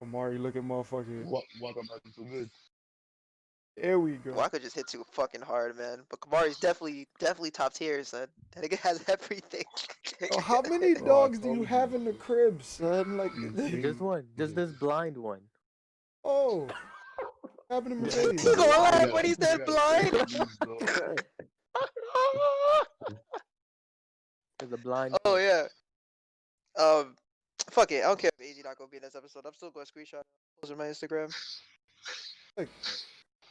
Amari looking motherfucker. Welcome back to Too Good. There we go. Waka just hit too fucking hard, man. But Kamari's definitely top tier, son. That nigga has everything. Oh, how many Bro, I dogs do you told have you, in the bro. crib, son? Like, Just one. Just this blind one. oh, having him a Yeah, baby. He gonna laugh when I he's that got blind. these, bro. There's a blind Oh one. yeah. Fuck it. I don't care if AZ not gonna be in this episode. I'm still gonna screenshot post on my Instagram. Like,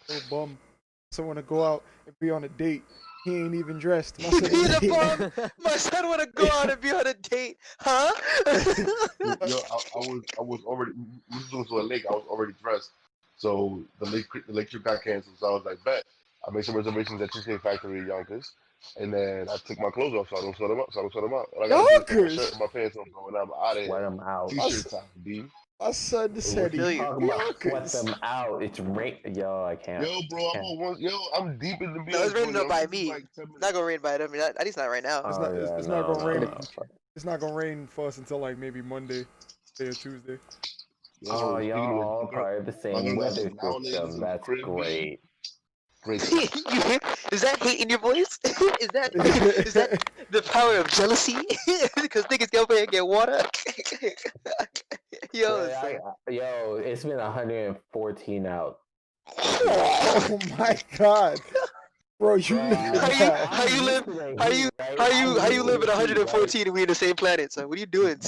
little bum. Someone to go out and be on a date. He ain't even dressed. My He son be ain't the even- bum. My son wanna go out and be on a date, huh? Yo, I was already. We was going to a lake. I was already dressed, so the lake trip got canceled. So I was like, bet. I made some reservations at Cheesecake Factory in Yonkers, and then I took my clothes off so I don't sweat them up. All I gotta do is put my shirt Yonkers. and my pants on, bro, and I'm out of Sweat here. them out. T-shirt time, B. My son said feel he you. Talking about sweat Yonkers. them out. It's rain. Yo, I can't. Yo, bro, I'm on one. Yo, I'm deep in the No, BS, it's bro. raining Yo, up by I'm me. like 10 It's minutes. not gonna rain by them. At least not right now. It's Oh, not. yeah, It's not gonna rain. no. It's not gonna rain for us until like maybe Monday, or Tuesday. Oh, Speaking y'all of- all part of the my same girl got weather some now ladies system. in the That's crib, B. great. Great. Is that hate in your voice? is that the power of jealousy? Because niggas go over here and get water. Yo, Yeah, son. yo, it's been 114 out. Oh my god, bro, you Bro, live How you that. how you live to how you how you live at 114 and we in the same planet, son? What are you doing?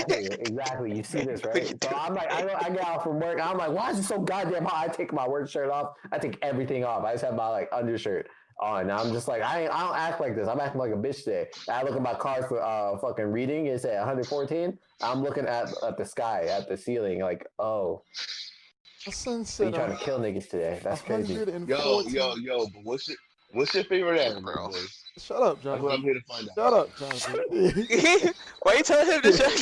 Exactly. You see this, right? So I'm like, I get out from work. I'm like, why is it so goddamn hot? I take my work shirt off. I take everything off. I just have my like undershirt on. And I'm just like, I don't act like this. I'm acting like a bitch today. And I look at my card for fucking reading. It's at 114. I'm looking at the sky, at the ceiling, like, oh, My son you said trying to kill niggas today? That's crazy. 114. Yo, but what's your favorite anime, Bro. boy? Shut up, That's Jonathan. what I'm here to find out. Shut up, Jonathan. Why you telling him to shut?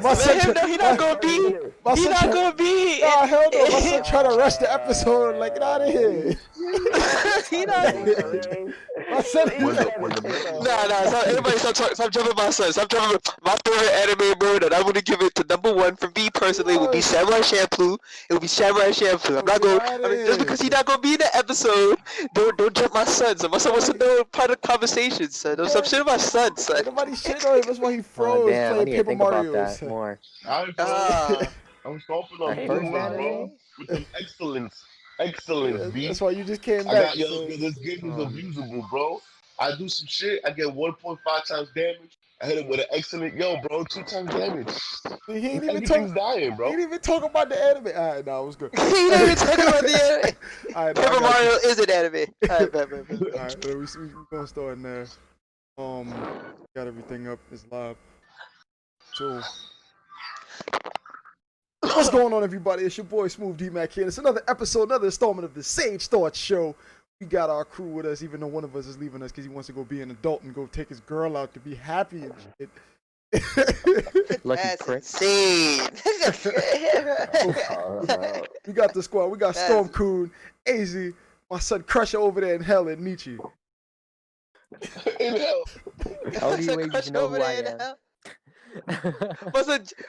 My son, Let him know he not gonna be. my He son not try- gonna be. Nah, hell no. My son trying to rush the episode. Like, get out of here. He not. My son. Nah. Everybody stop jumping my son. Stop jumping. My favorite anime, bro, that I'm gonna give it to number one for me personally would be Samurai Champloo. It would be Samurai Champloo. I'm not Get gonna. outta I mean, just here. because he's not gonna be in the episode, don't jump my son. So my son wants to know part of the conversation, son. Don't stop shit my son, son. Ain't nobody shit on him. That's why he froze Oh damn! I playing need to Paper think Mario. about that son. more. Alright, bro. Ah. I'm stomping on Hey, you, first bro. anime? With some excellence, B. That's why you just came I back. got yo, son. this game is abusable, bro. I do some shit, I get 1.5 times damage. I hit him with an excellent, yo, bro, 2 times damage. He ain't even Everything's talk. dying, He bro. ain't even talk about the anime. Alright, nah, it was good. He ain't even talking about the anime. Alright, nah, I Paper got Mario you. is an anime. Alright, bet. Alright, we gonna start in there. Got everything up. It's live. So, what's going on, everybody? It's your boy Smooth D Mac here. It's another episode, another installment of the Sage Thoughts Show. We got our crew with us, even though one of us is leaving us because he wants to go be an adult and go take his girl out to be happy and shit. Lucky That's prick. insane. We got the squad. We got That's- Storm Coon, AZ, my son Crusher over there in hell, and Nietzsche. In hell. How do you Son wait crushed to know over who there I in am? hell.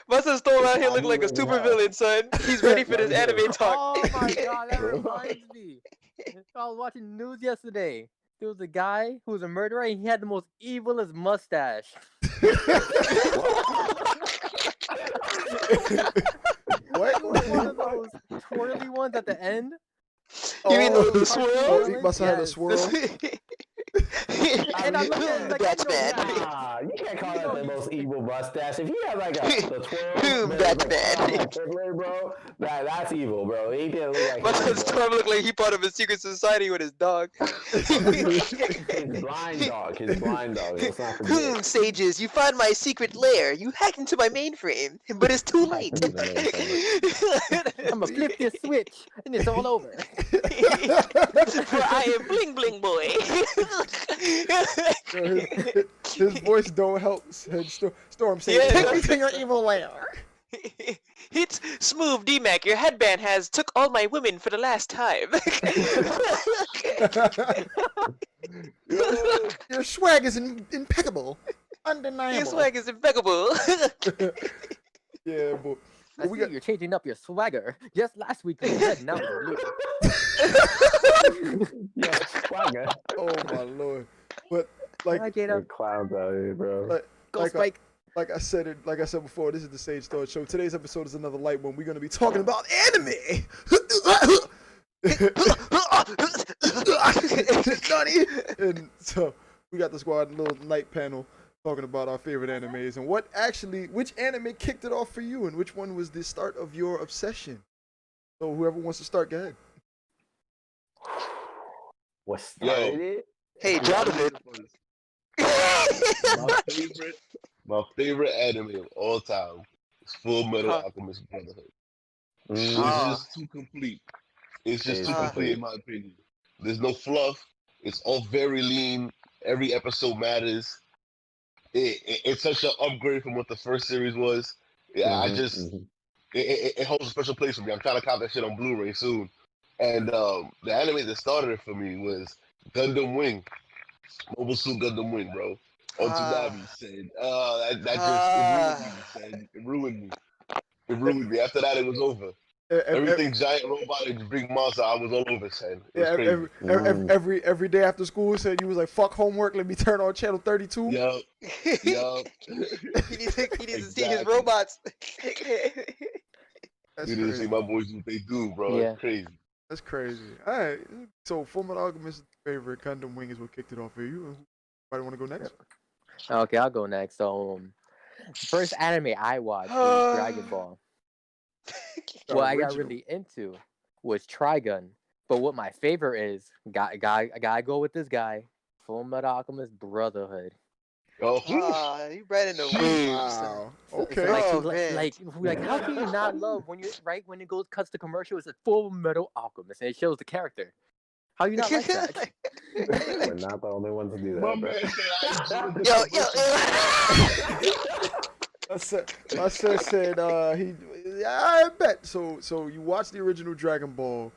My son Storm out here looking like a super villain, son. He's ready for this anime talk. Oh my god, that reminds me. I was watching the news yesterday. There was a guy who was a murderer and he had the most evilest mustache. What? One of those twirly ones at the end. You mean the Oh, swirl? he must have had a Yes. swirl. And I looked at it like, That's you know, bad. Nah, you can't call that the most evil mustache. If he had like the twirl, That's bad. like Hitler, bro, that's evil, bro. He didn't look like My Hitler, son bro. Storm looked like he part of a secret society with his dog. His blind dog. Let's not forget. Sages, you found my secret lair. You hacked into my mainframe, but it's too late. Hacked into I'm gonna flip this switch and it's all over. For I am Bling Bling Boy. His voice don't help. Storm saying, Yeah. "Take me to your evil lair." It's Smooth D-Mac. Your headband has took all my women for the last time. Your swag is impeccable, undeniable. Your swag is impeccable. Yeah, but I we see got. you're changing up your swagger. Just last week it was red, now it's blue. Yeah, swagger. Oh my lord! But like, Alright, You're Jada. clowns out here, bro. like, Go like, I, Spike. like I said it. Like I said before, this is the Sage Thought Show. Today's episode is another light one. We're gonna be talking about anime. Nani? And so we got the squad little night panel talking about our favorite animes and which anime kicked it off for you and which one was the start of your obsession. So whoever wants to start, go ahead. What started Yo. it? Hey, Jonathan. My favorite anime of all time is Full Metal Huh. Alchemist Brotherhood. Mm, It's Ah. just too complete. It's it just is too complete complete. in my opinion. There's no fluff. It's all very lean. Every episode matters. It's such an upgrade from what the first series was. Yeah, I just Mm-hmm. it holds a special place for me. I'm trying to cop that shit on Blu-ray soon. And the anime that started it for me was Gundam Wing, Mobile Suit Gundam Wing, bro. On Ah. Tsunami said, that just it ruined me, said it ruined me. It ruined me. After that, it was over. Everything giant robotic big monster, I was all over, said it was Yeah, crazy. every day after school said you was like fuck homework. Let me turn on channel 32. Yup, yup. he needs to see his Exactly. robots. That's You didn't see crazy. my boys do what they do, bro. Yeah. It's crazy. That's crazy. All right. So Fullmetal Alchemist's favorite Gundam Wing is what kicked it off for you. Anybody want to go next? Okay, I'll go next. So, first anime I watched was Dragon Ball. What I got Original. really into was Trigun. But what my favorite is, I gotta go with this guy, Full Metal Alchemist Brotherhood. Oh, You right in the Sheesh. waves. son. Wow. So, Okay. like, Oh, like, man. like, how can you not love when it goes cuts to commercial? It's a Full Metal Alchemist and it shows the character. How you not like that? We're not the only ones to do my that, bro. man said I ain't doing the Yo. My son said I bet. So you watched the original Dragon Ball,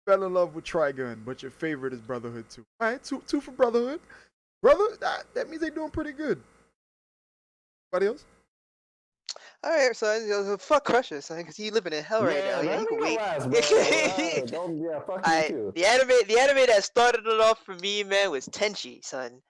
fell in love with Trigun, but your favorite is Brotherhood 2. All right, two for Brotherhood. Brother, that means they're doing pretty good. Anybody else? All right, so fuck Crusher, son, because he living in hell right now. Yeah, let he me can go wait. last, bro. Don't, fuck you too. The anime that started it off for me, man, was Tenchi, son.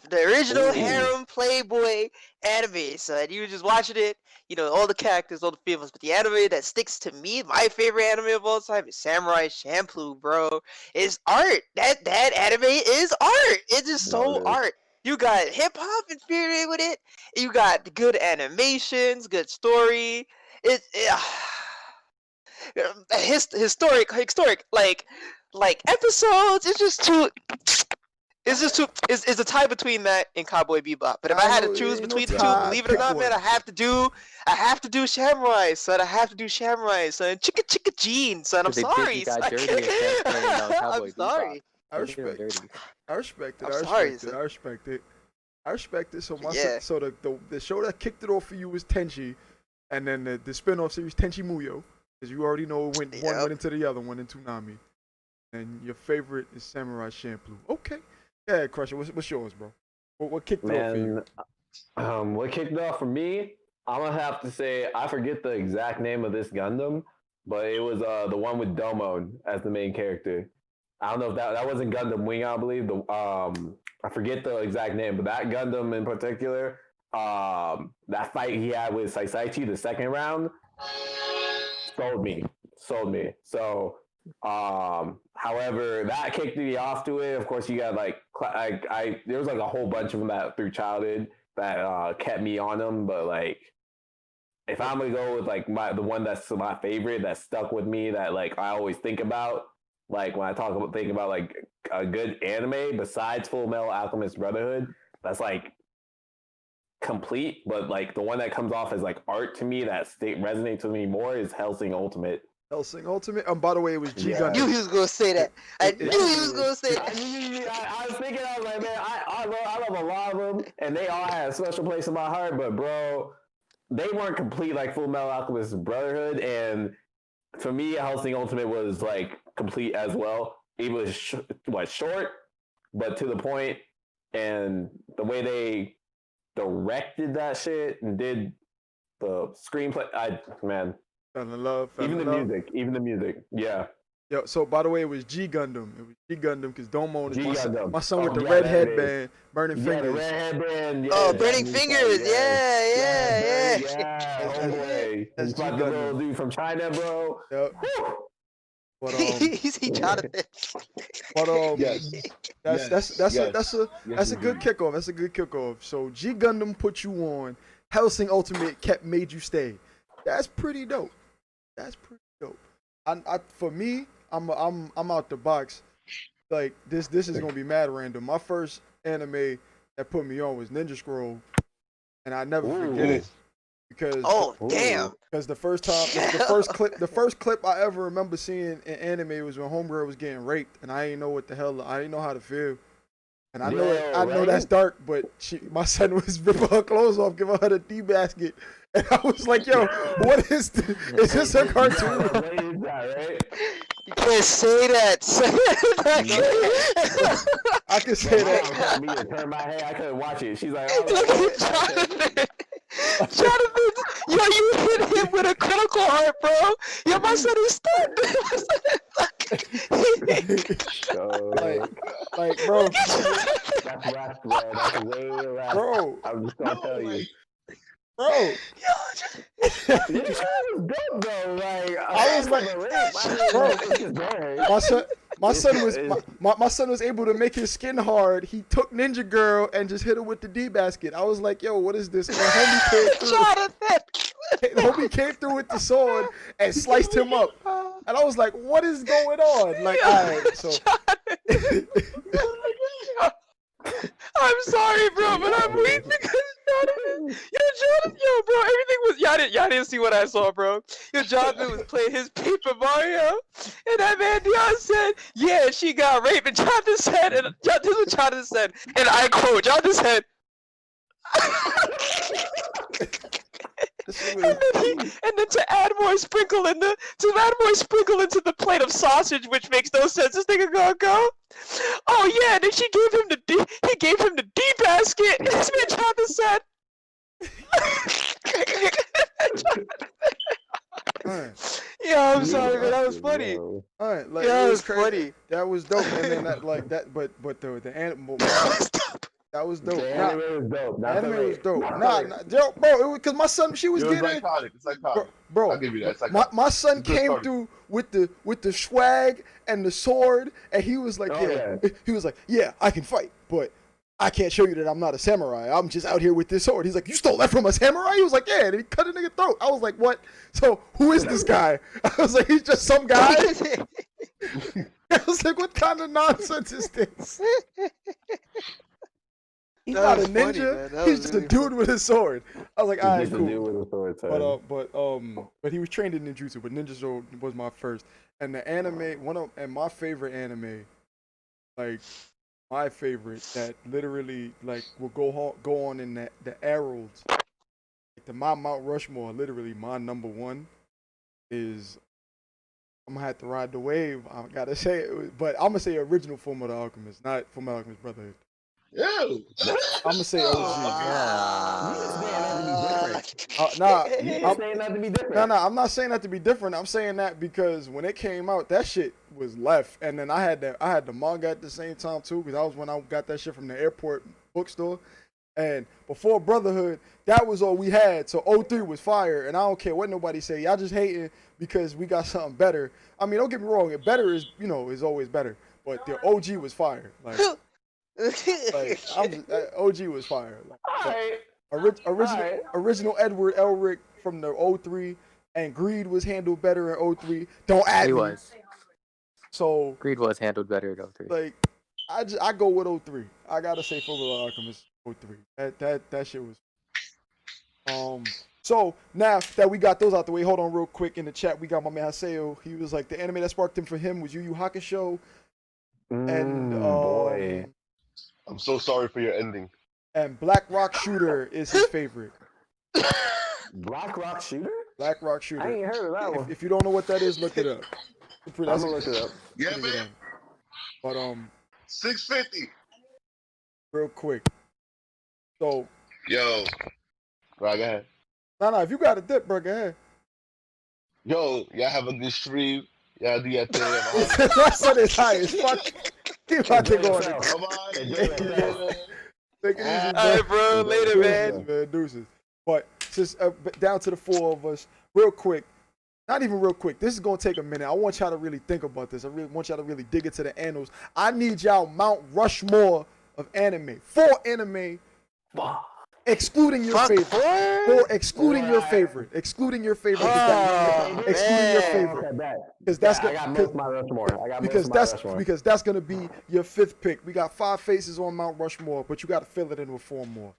The original Ooh. harem playboy anime, son. You were just watching it, all the characters, all the females. But the anime that sticks to me, my favorite anime of all time, is Samurai Champloo, bro. It's art. That anime is art. It's just so art. You got hip hop infuriated with it. You got good animations, good story. Historic, like episodes. It's just too. It's a tie between that and Cowboy Bebop. But if I had to choose between the two, believe it or not, man, I have to do Samurai, son. I have to do Samurai, son. Chicka chicka jean, son. I'm sorry, son. I'm sorry. I respect it. I respect it. I respect it. So Yeah. so the show that kicked it off for you was Tenchi, and then the spin-off series Tenchi Muyo, because you already know one went into the other one in Toonami, and your favorite is Samurai Champloo. Okay, yeah, Crusher. What's yours, bro? What kicked it off for you? What kicked it off for me? I'm gonna have to say I forget the exact name of this Gundam, but it was the one with Domon as the main character. I don't know if that wasn't Gundam Wing, I believe. I forget the exact name, but that Gundam in particular, that fight he had with Saisaichi the second round, sold me. So, however, that kicked me off to it. Of course, you got there was like a whole bunch of them that through childhood that kept me on them. But like, if I'm gonna go with like the one that's my favorite that stuck with me that like I always think about, like when I think about like a good anime besides Full Metal Alchemist Brotherhood, that's like complete, but like the one that comes off as like art to me that resonates with me more is Hellsing Ultimate. Hellsing Ultimate. By the way, it was G I Gundam. knew he was gonna say that. I knew he was gonna say that. I was thinking, I was like, man, I love a lot of them, and they all had a special place in my heart. But bro, they weren't complete like Full Metal Alchemist Brotherhood, and for me, Hellsing Ultimate was like complete as well. It was short, but to the point, and the way they directed that shit and did the screenplay. Man, Fell in love. even the music. Yeah. Yo, so by the way, it was G Gundam. It was G Gundam because Don't Moan is G Gundam. my son with the Yeah, red there it is. headband, burning Yeah, fingers. the red headband. Yeah, Oh, burning Japanese fingers. guy, Yeah, yeah. Yeah, homeboy. That's He's G like the little Gundam. dude from China, bro. Yep. But He's Jonathan. Yes. That's a good kickoff. That's a good kickoff. So G Gundam put you on. Hellsing Ultimate made you stay. That's pretty dope. That's pretty dope. For me, I'm out the box. Like this is gonna be mad random. My first anime that put me on was Ninja Scroll, and I never forget it because Damn. because the first clip I ever remember seeing in anime was when Homegirl was getting raped, and I didn't know what the hell, I didn't know how to feel. And I know that's dark, but my son was ripping her clothes off, giving her the D basket, and I was like, "Yo, what is this? Is this a cartoon?" You can't say that. I can say that. I me to turn my head. I couldn't watch it. She's like, Look at Jonathan. Jonathan, yo, you hit him with a critical heart, bro. Yo, my son is stunned. like, bro. That's rap, bro. That's way rap. Bro. I'm just gonna tell you. Bro. This was good though. Like I was like, bro, my son was able to make his skin hard. He took Ninja Girl and just hit her with the D basket. I was like, yo, what is this? And homie came through with the sword and sliced him up. And I was like, what is going on? Like, alright, so I'm sorry, bro, but I'm weak because Jonathan, bro, everything was y'all didn't see what I saw, bro. Yo, Jonathan was playing his Paper Mario, and that man Dion said, "Yeah, she got raped," and Jonathan said, and this is what Jonathan said, and I quote, Jonathan said. And then to add more sprinkle into the plate of sausage, which makes no sense. This nigga gonna go. Oh yeah, and then he gave him the D basket. And this man Jonathan said. Yeah, I'm sorry, man. That was funny. All right, like yeah, it was crazy. funny. That was dope, and then that the animal. That was dope. The anime was dope. The anime was dope. Nah, bro, because my son, she was getting it. It's iconic. Bro, I'll give you that. It's iconic. My son came through with the swag and the sword, and he was like, he was like, yeah, I can fight, but I can't show you that I'm not a samurai. I'm just out here with this sword. He's like, you stole that from a samurai? He was like, yeah, and he cut a nigga throat. I was like, what? So who is this guy? I was like, he's just some guy. I was like, what kind of nonsense is this? He's not a ninja. Funny, he's just a dude with a sword. I was like, all right, cool. Dude with a sword, but he was trained in ninjutsu. But Ninja Scroll was my first. And the anime, my favorite anime, like my favorite that literally like will go on in the Heralds, like my Mount Rushmore. Literally, my number one is. I'm gonna have to ride the wave. I gotta say it, but I'm gonna say original Fullmetal Alchemist, not Fullmetal Alchemist Brotherhood. Yeah. I'm gonna say OG. I'm not saying that to be different. I'm saying that because when it came out, that shit was left, and then I had the manga at the same time too, because that was when I got that shit from the airport bookstore. And before Brotherhood, that was all we had. So 03 was fire, and I don't care what nobody say. Y'all just hating because we got something better. I mean, don't get me wrong. Better is is always better, but the OG was fire. Like OG was fire. Like, original Edward Elric from the 03, and Greed was handled better in 03. Don't add me. was. So Greed was handled better in 03. Like I go with 03. I gotta say Fullmetal Alchemist 03. That shit was. So now that we got those out the way, hold on real quick in the chat. We got my man Haseo. He was like the anime that sparked him for him was Yu Yu Hakusho. And boy. I'm so sorry for your ending. And Black Rock Shooter is his favorite. Black Rock Shooter? Black Rock Shooter. I ain't heard of that one. If you don't know what that is, look it up. I'm gonna look it up. Yeah, man. But 650. Real quick. So. Yo. Right, go ahead. Nah. If you got a dip, bro, go ahead. Yo, y'all have a good stream. Y'all do your thing. I'm He hollering. said my son is high as fuck. He about to Enjoy go on it. yourself. I'm out of Enjoy yourself. here. Take it easy, Ah. bro. All right, bro. Later, Deuces, man. man. Deuces. But since down to the four of us, real quick. Not even real quick. This is gonna take a minute. I want y'all to really think about this. I really want y'all to really dig into the annals. I need y'all Mount Rushmore of anime. 4 anime, excluding your Fuck favorite. 4? Excluding your favorite. Excluding your favorite. Oh, Excluding your man. favorite. Okay, bet. Because that's I got most of my Rushmore. because that's gonna be your 5th pick. We got 5 faces on Mount Rushmore, but you got to fill it in with 4 more.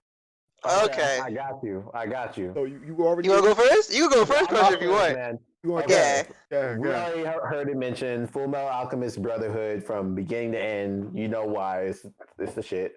Okay. I got you. So you already. You want to go first? You can go first, I'll Pressure, go if you first, want. man. You want Yeah. We already heard it mentioned Full Metal Alchemist Brotherhood from beginning to end. You know why? It's the shit.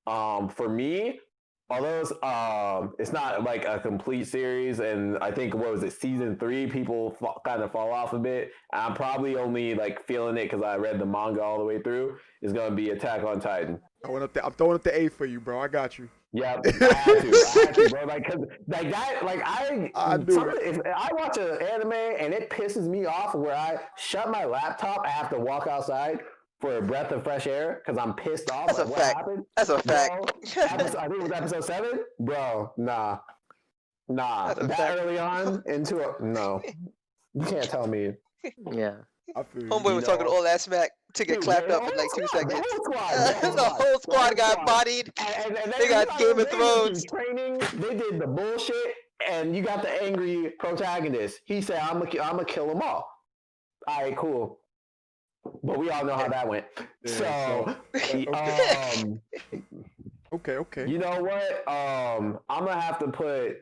For me, although it's not like a complete series, and I think what was it, season 3? People kind of fall off a bit. I'm probably only like feeling it because I read the manga all the way through. Is going to be Attack on Titan. I'm throwing up the A for you, bro. I got you. Yeah, I had to, bro. Like, cause like that, like I do it. if I watch an anime and it pisses me off, where I shut my laptop, I have to walk outside for a breath of fresh air because I'm pissed off. That's Like, a what fact. happened? That's a fact. Bro, I think it was episode 7. Bro, nah. That's a That fact. early on no, you can't tell me. Yeah. I feel you. Homeboy was talking all that smack to get Dude, clapped the up in whole like 2 squad, seconds. the whole squad got bodied. And They got you Game of they went Thrones. through training. They did the bullshit, and you got the angry protagonist. He said, "I'm gonna kill them all." All right, cool. But we all know how that went. Yeah, okay. You know what? I'm gonna have to put.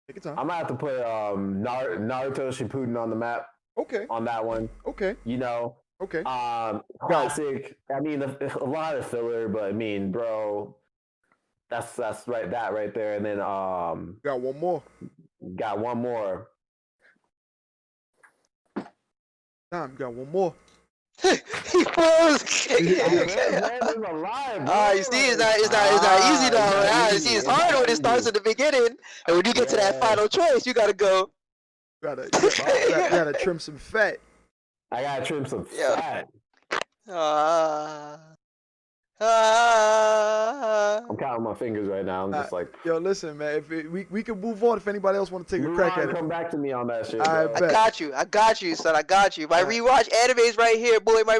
Take your time. I'm gonna have to put Naruto Shippuden on the map. Okay. On that one. Okay. You know. Okay. Classic. I mean, a lot of filler, but I mean, bro, that's right. That right there, and then got one more. Got one more. Nah, you got one more. He froze. You see, it's not easy though. You see, it's hard when it starts at the beginning, and when you get to that final choice, you gotta go. You gotta trim some fat. I gotta trim some fat. I'm counting my fingers right now. I'm just like, yo, listen, man. We can move on if anybody else want to take a crack at it. Come back to me on that shit. I got you, son. I got you. My rewatch animes right here, boy. My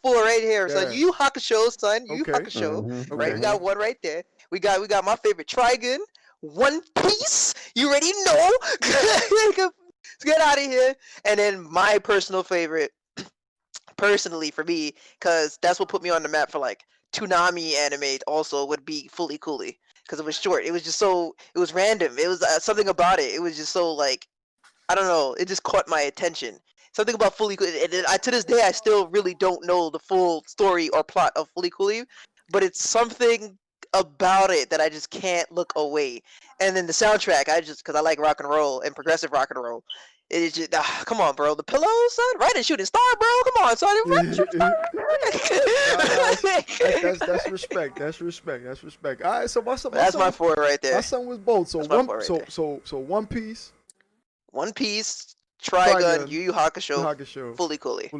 4 right here, son. Yu Yu Hakusho, son. Yu Yu Hakusho. Right, we got one right there. We got my favorite Trigun, One Piece. You already know. Let's get out of here. And then my personal favorite, personally for me, because that's what put me on the map for like Toonami anime also, would be Fully Cooley, because it was short. It was just so, it was random. It was something about it. It was just so like, I don't know. It just caught my attention. Something about Fully Cooley. And to this day, I still really don't know the full story or plot of Fully Cooley, but it's something about it that I just can't look away. And then the soundtrack, because I like rock and roll and progressive rock and roll. It's just, come on, bro. The Pillow, son. Right, and Shooting Star, bro. Come on, son. That's respect. That's respect. All right, so that's my 4 right there. My son was both. So One Piece. One Piece, Trigun, Yu Yu Hakusho, Fully Cooley.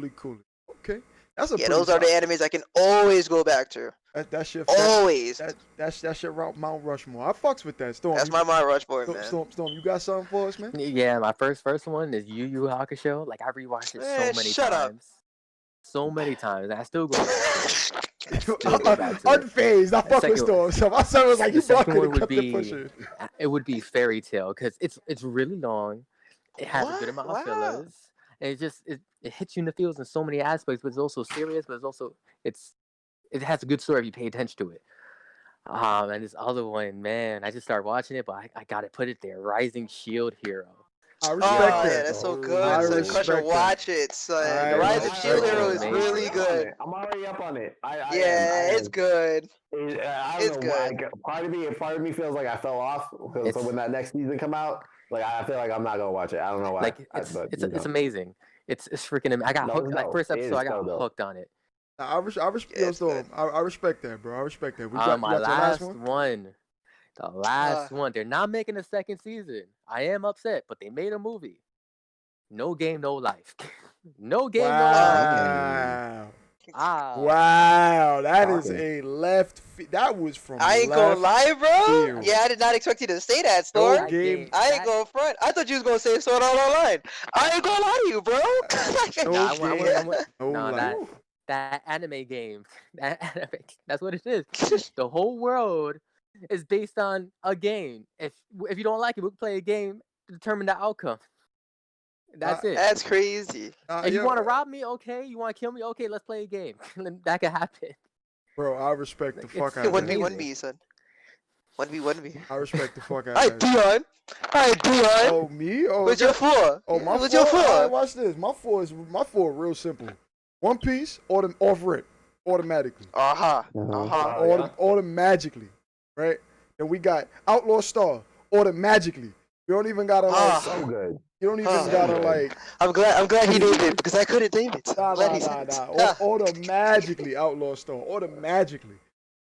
Okay, that's a those are the animes I can always go back to. That's your always. That's your Mount Rushmore. I fucks with that. Storm. That's my Mount Rushmore, man. Storm, you got something for us, man? Yeah, my first one is Yu Yu Hakusho. Like I rewatched it so many times. So many times, and I still go back to unfazed. I fuck with Storm. So my son was like, "You fucking pushing." It would be Fairy Tail because it's really long. It has a good amount of fillers. And it hits you in the feels in so many aspects, but it's also serious. But it has a good story if you pay attention to it. And this other one, man, I just started watching it, but I gotta put it there. Rising Shield Hero. I respect that. Yeah, that's so good. So Crusher, watch it, son. The Rise of Shield Hero is really good. I'm already up on it. It's good. It's good. Part of me feels like I fell off. So when that next season come out, like I feel like I'm not gonna watch it. I don't know why. Like it's amazing. It's freaking. I got hooked. Like first episode, I got hooked on it. I respect that, bro. I respect that. We got my last one. The last one. They're not making a second season. I am upset, but they made a movie. No game, no life. No game, no life. Wow, that is a left. That was from. I ain't gonna lie, bro. field. Yeah, I did not expect you to say that, Storm. game. I ain't going front. I thought you was gonna say Sword Art Online. I ain't gonna lie to you, bro. That anime game. That's what it is. The whole world is based on a game. If you don't like it, we'll play a game to determine the outcome. That's it. That's crazy. If you want to rob me, okay. You want to kill me, okay. Let's play a game. That could happen. Bro, I respect the fuck out of that. 1v1v, son. 1v1v. I respect the fuck out of that. Dion. Alright, Dion. Oh, me? Oh, what's your floor? Oh, my what's your floor? Right, watch this. My floor real simple. One Piece, off rip, automatically. Automatically, right? Then we got Outlaw Star, automatically. You don't even gotta like. So good. You don't even gotta like. I'm glad he named it because I couldn't name it. Nah. Automatically Outlaw Star, automatically.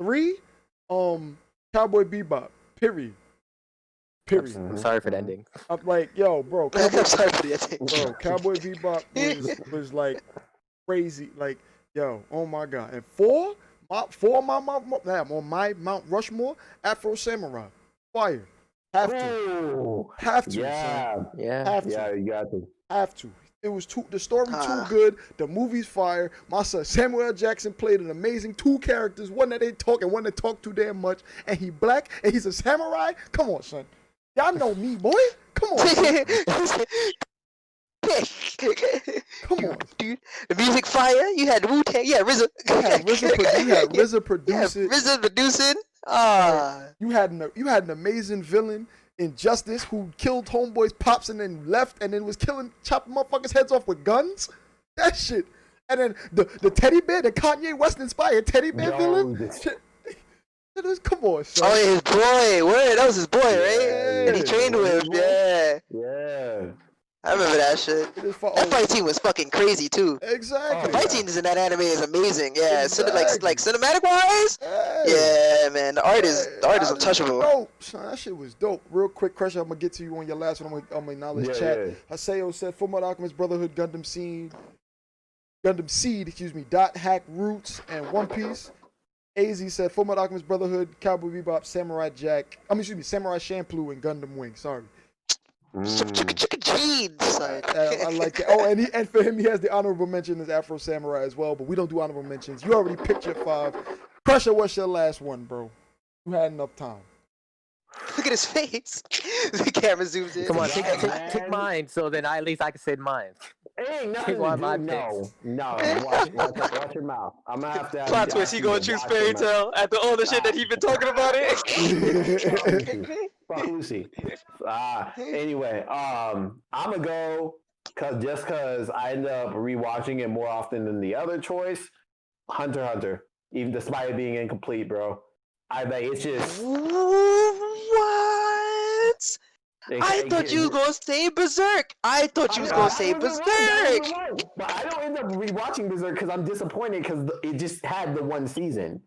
3, Cowboy Bebop. Period. I'm sorry for the ending. I'm like, yo, bro. I'm sorry for the ending. Bro, Cowboy Bebop was like crazy. Like, yo, oh my god. And 4, on my Mount Rushmore, Afro Samurai. Fire. Have to. Yeah. Son. Yeah. Have to. Yeah, you got to. Have to. It was the story too good. The movie's fire. My son Samuel L. Jackson played an amazing 2 characters. One that they talk and one that talk too damn much. And he black and he's a samurai. Come on, son. Y'all know me, boy. Come on. Come on, dude. The music fire. You had Wu-Tang. Yeah, RZA. You had RZA producing. RZA producing. You had an amazing villain in Justice who killed homeboys pops and then left and then was chopping motherfuckers' heads off with guns. That shit. And then the teddy bear, the Kanye West inspired teddy bear villain. Come on, son. Oh, his boy. Word, that was his boy, right? And he trained with him. Yeah. I remember that shit. That fight scene was fucking crazy too. Exactly. The fight scenes in that anime is amazing. Yeah, exactly. like cinematic wise. Yeah, man. The art is untouchable. Dope, son. That shit was dope. Real quick, Crush. I'm gonna get to you on your last one. I'm gonna acknowledge chat. Yeah. Haseo said Fullmetal Alchemist Brotherhood, Gundam Seed. Excuse me. Dot Hack Roots and One Piece. AZ said Fullmetal Alchemist Brotherhood, Cowboy Bebop, Samurai Jack. Samurai Champloo and Gundam Wing. Sorry. Jeans. I like that. Oh, and for him, he has the honorable mention as Afro Samurai as well. But we don't do honorable mentions. You already picked your 5. Crusher, what's your last one, bro? You had enough time. Look at his face. The camera zooms in. Come on, take mine, so then at least I can say mine. Hey, no. Watch your mouth. I'm gonna have to. Plot twist. He gonna choose Fairy Tail after all the shit that he been talking about it. Fuck Lucy. Anyway, I'm gonna go because I end up rewatching it more often than the other choice. Hunter x Hunter, even despite it being incomplete, bro. It's just what? I thought you was gonna say Berserk. I thought you was gonna say Berserk. But I don't end up rewatching Berserk because I'm disappointed because it just had the 1 season.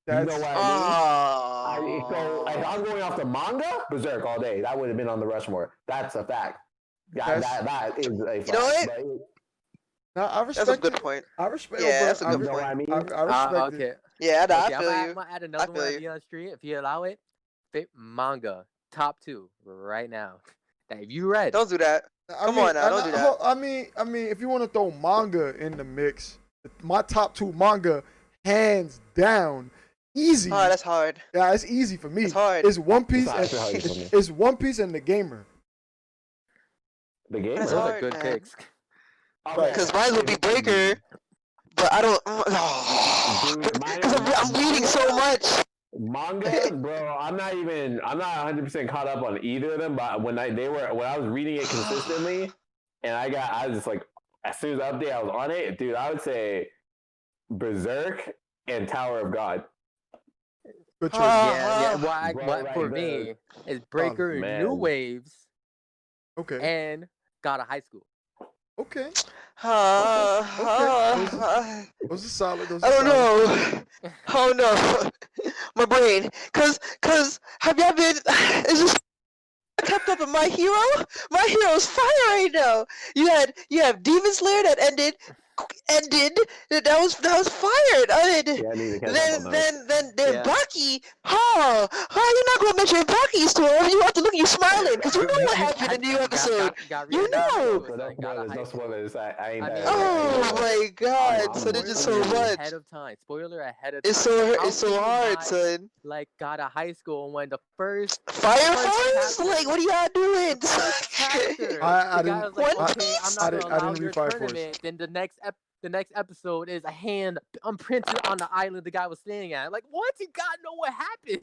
You know what I mean? If I'm going off the manga, Berserk all day. That would have been on the Rushmore. That's a fact. That is a fact. You know what? No, I respect. That's a good point. I respect. Yeah, that's a good point. You know what I mean? I respect okay. it. Yeah, I feel you. I'm gonna add another one on the street if you allow it. Manga top 2 right now. That if you read, don't do that. Come on now, don't do that. I mean, if you want to throw manga in the mix, my top 2 manga, hands down, easy. Oh, that's hard. Yeah, it's easy for me. It's hard. It's One Piece. It's One Piece and The Gamer. The Gamer. That's those hard, are good picks. Because mine would be Breaker, but I don't. Because I'm reading so much. Manga, bro. I'm not 100% caught up on either of them. But when I was reading it consistently, and I was just like, as soon as the update, I was on it, dude. I would say Berserk and Tower of God. Good choice. Yeah. For me, is Breaker, New Waves, okay, and God of High School. Okay. Those are solid. Those are I don't solid. know. Oh no, my brain. Cause have y'all been? It's just kept up with my hero. My hero's fire right now. You have Demon Slayer that ended. That was fired. Yeah, I need to catch up on those. Then Bucky. Oh, you're not gonna mention Bucky, Storm. You have to look. You smiling because you know what happened in the new episode. Got You really out of high know. school, So son. no Got out of spoilers, high no school. spoilers. I ain't I mean, that. Oh my God! So I'm there's just so spoiler much. ahead of time. Spoiler ahead of It's time. it's so hard, son. Like got out of high school when the first Fireflies? chapter, Like, what are y'all doing? the first chapter, I the guy didn't was like, One okay, I'm Piece? not gonna I allow didn't your read Fire Force. tournament. Then the next episode is a hand imprinted on the island the guy was staying at. Like, what? You gotta know what happened.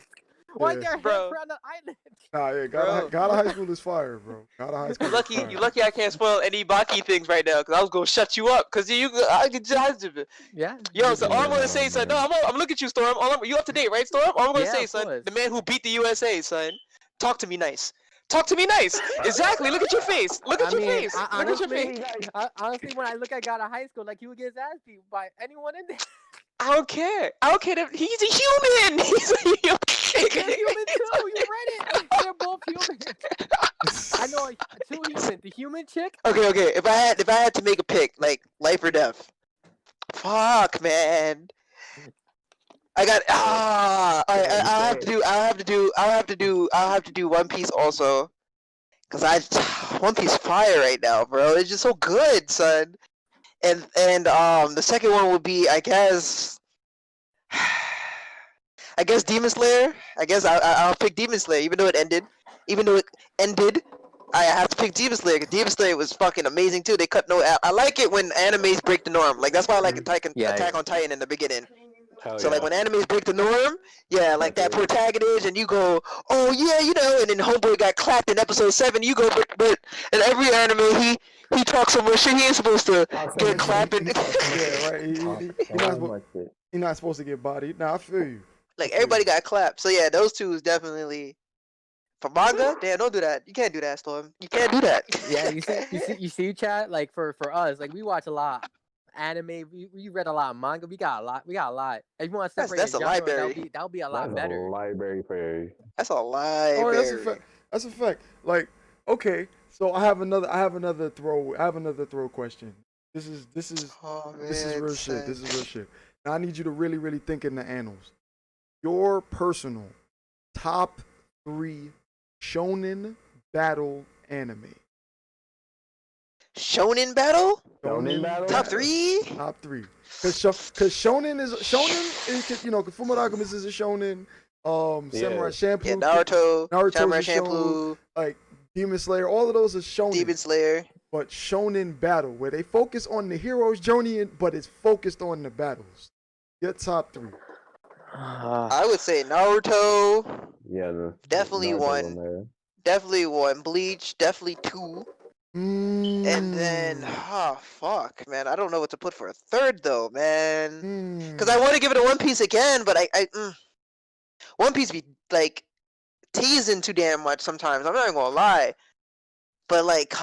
Why is there a handprint on the island? Nah, yeah, gotta high school is fire, bro. Gotta high school. You lucky I can't spoil any Baki things right now, cause I was gonna shut you up, cause I could just. Yeah. Yo, so all I'm gonna say, son. No, I'm gonna look at you, Storm. You up to date, right, Storm? All I'm gonna say, son. Course. The man who beat the USA, son. Talk to me nice. Talk to me nice. Exactly. Look at your face. Look at your face. Look at your face. Honestly, when I look at God of High School, like he would get his ass beat by anyone in there. I don't care. I don't care. He's a human. He's a human. They're human too. You read it. They're both human. I know two human. The human chick. Okay. If I had to make a pick, like life or death. Fuck, man. I got I'll have to do One Piece also. Cause One Piece fire right now, bro. It's just so good, son. And the second one would be I guess Demon Slayer. I guess I'll pick Demon Slayer, even though it ended. I have to pick Demon Slayer because Demon Slayer was fucking amazing too. They cut no. I like it when animes break the norm. Like that's why I like Attack on Titan in the beginning. So like when animes break the norm, yeah, like that protagonist, and you go, oh yeah, you know, and then Homeboy got clapped in episode 7. You go, but in every anime he talks so much shit he ain't supposed to get clapped. Yeah, right. He's not supposed to get bodied. Nah, I feel you. Like everybody got clapped. So yeah, those two is definitely. For manga, damn, don't do that. You can't do that, Storm. You can't do that. Yeah, you see, chat. Like for us, like we watch a lot anime. We read a lot of manga. We got a lot. If you want to separate that's a genre, library. That'll be a lot better. A library for you. That's a library. Oh, that's a fact. That's a fact. Like, okay, so I have another throw question. This is real shit. This is real shit. Now I need you to really, really think in the annals. Your personal top 3 shonen battle anime. Shonen battle? Top 3? Top 3. Cause shonen is Fullmetal Alchemist is a shonen. Samurai Champloo. Yeah, Naruto Samurai Champloo. Like Demon Slayer, all of those are shonen. Demon Slayer. But shonen battle, where they focus on the hero's journey, but it's focused on the battles. Your top 3. I would say Naruto. Yeah, definitely one. Definitely one. Bleach. Definitely 2. And then, fuck, man. I don't know what to put for a third though, man. Because I want to give it a One Piece again, but One Piece be like teasing too damn much sometimes. I'm not even gonna lie, but like,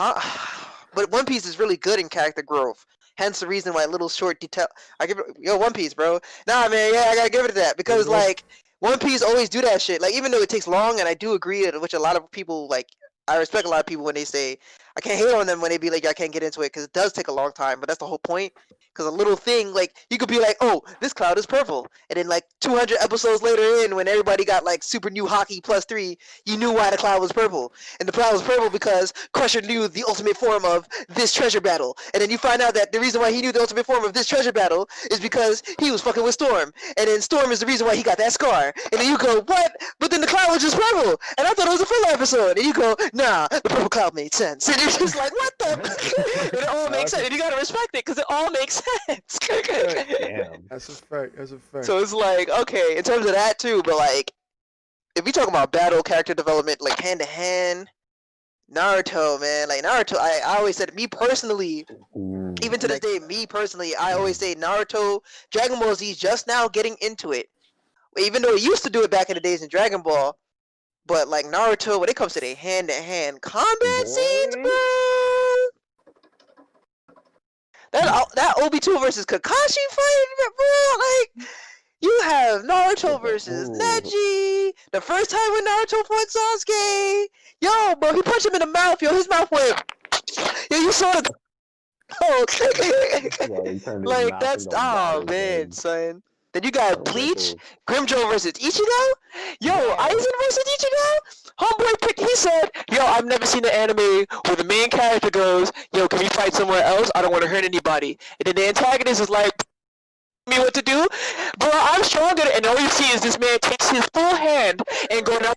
but One Piece is really good in character growth. Hence the reason why little short detail. I give it, One Piece, bro. Nah, man, yeah, I gotta give it to that because like One Piece always do that shit. Like even though it takes long, and I do agree, which a lot of people like. I respect a lot of people when they say I can't hate on them when they be like I can't get into it because it does take a long time, but that's the whole point. Because a little thing like you could be like, oh, this cloud is purple, and then like 200 episodes later in, when everybody got like super new hockey +3, you knew why the cloud was purple, and the cloud was purple because Crusher knew the ultimate form of this treasure battle, and then you find out that the reason why he knew the ultimate form of this treasure battle is because he was fucking with Storm, and then Storm is the reason why he got that scar, and then you go what? But then the cloud was just purple, and I thought it was a filler episode, and you go. Nah, the purple cloud made sense. And you're just like, what the? It all makes sense. And you gotta respect it because it all makes sense. Damn. That's a fact. So it's like, okay, in terms of that too, but like, if we talk about battle character development, like hand to hand, Naruto, man, like Naruto, I always said, me personally, even to this day, me personally, I always say Naruto, Dragon Ball Z just now getting into it. Even though it used to do it back in the days in Dragon Ball. But like Naruto, when it comes to the hand-to-hand combat scenes, bro, that Obito versus Kakashi fight, bro. Like, you have Naruto versus Neji. The first time when Naruto fought Sasuke. Yo, bro, he punched him in the mouth. Yo, his mouth went. Yo, you saw the. Oh, like that's man, son. Then you got Bleach, Grimjo versus Ichigo. Yo, Aizen versus Ichigo. Homeboy picked. He said, "Yo, I've never seen an anime where the main character goes, yo, can we fight somewhere else? I don't want to hurt anybody." And then the antagonist is like, "Me what to do, bro? I'm stronger." And all you see is this man takes his full hand and go down.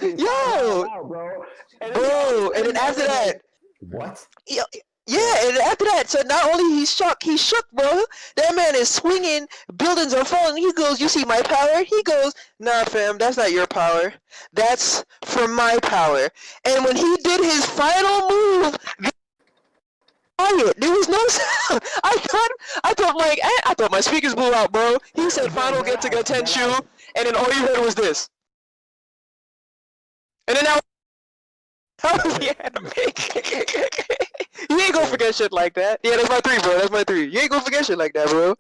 Yo, bro. And then after that, what? Yeah, and after that, so not only he shook, bro. That man is swinging, buildings are falling. He goes, "You see my power?" He goes, "Nah, fam, that's not your power. That's for my power." And when he did his final move, quiet. There was no sound. I thought my speakers blew out, bro. He said, "Final get to get Tenshu," and then all you heard was this. And then that was the anime. You ain't gonna forget shit like that. Yeah, that's my 3, bro. That's my 3. You ain't gonna forget shit like that, bro.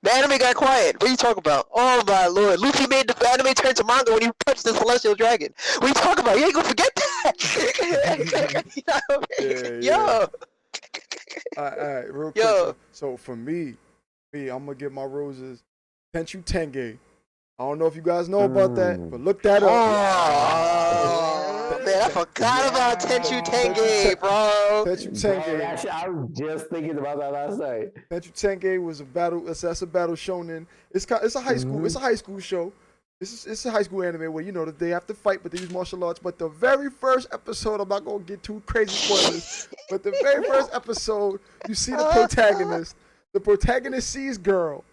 The anime got quiet. What are you talking about? Oh my lord. Luffy made the anime turn to manga when he punched the celestial dragon. What are you talking about? You ain't gonna forget that. Yo. Alright, real quick. So for me, I'm gonna get my roses. Tenchu Tenge. I don't know if you guys know about that, but look that up. Oh, man, I forgot about Tenchu Tenge, bro. Tenchu Tenge. Actually, I was just thinking about that last night. Tenchu Tenge was a battle. That's a battle shonen. It's a high school. It's a high school show. It's a high school anime where they have to fight, but they use martial arts. But the very first episode, I'm not gonna get too crazy spoilers. But the very first episode, you see the protagonist. The protagonist sees girl,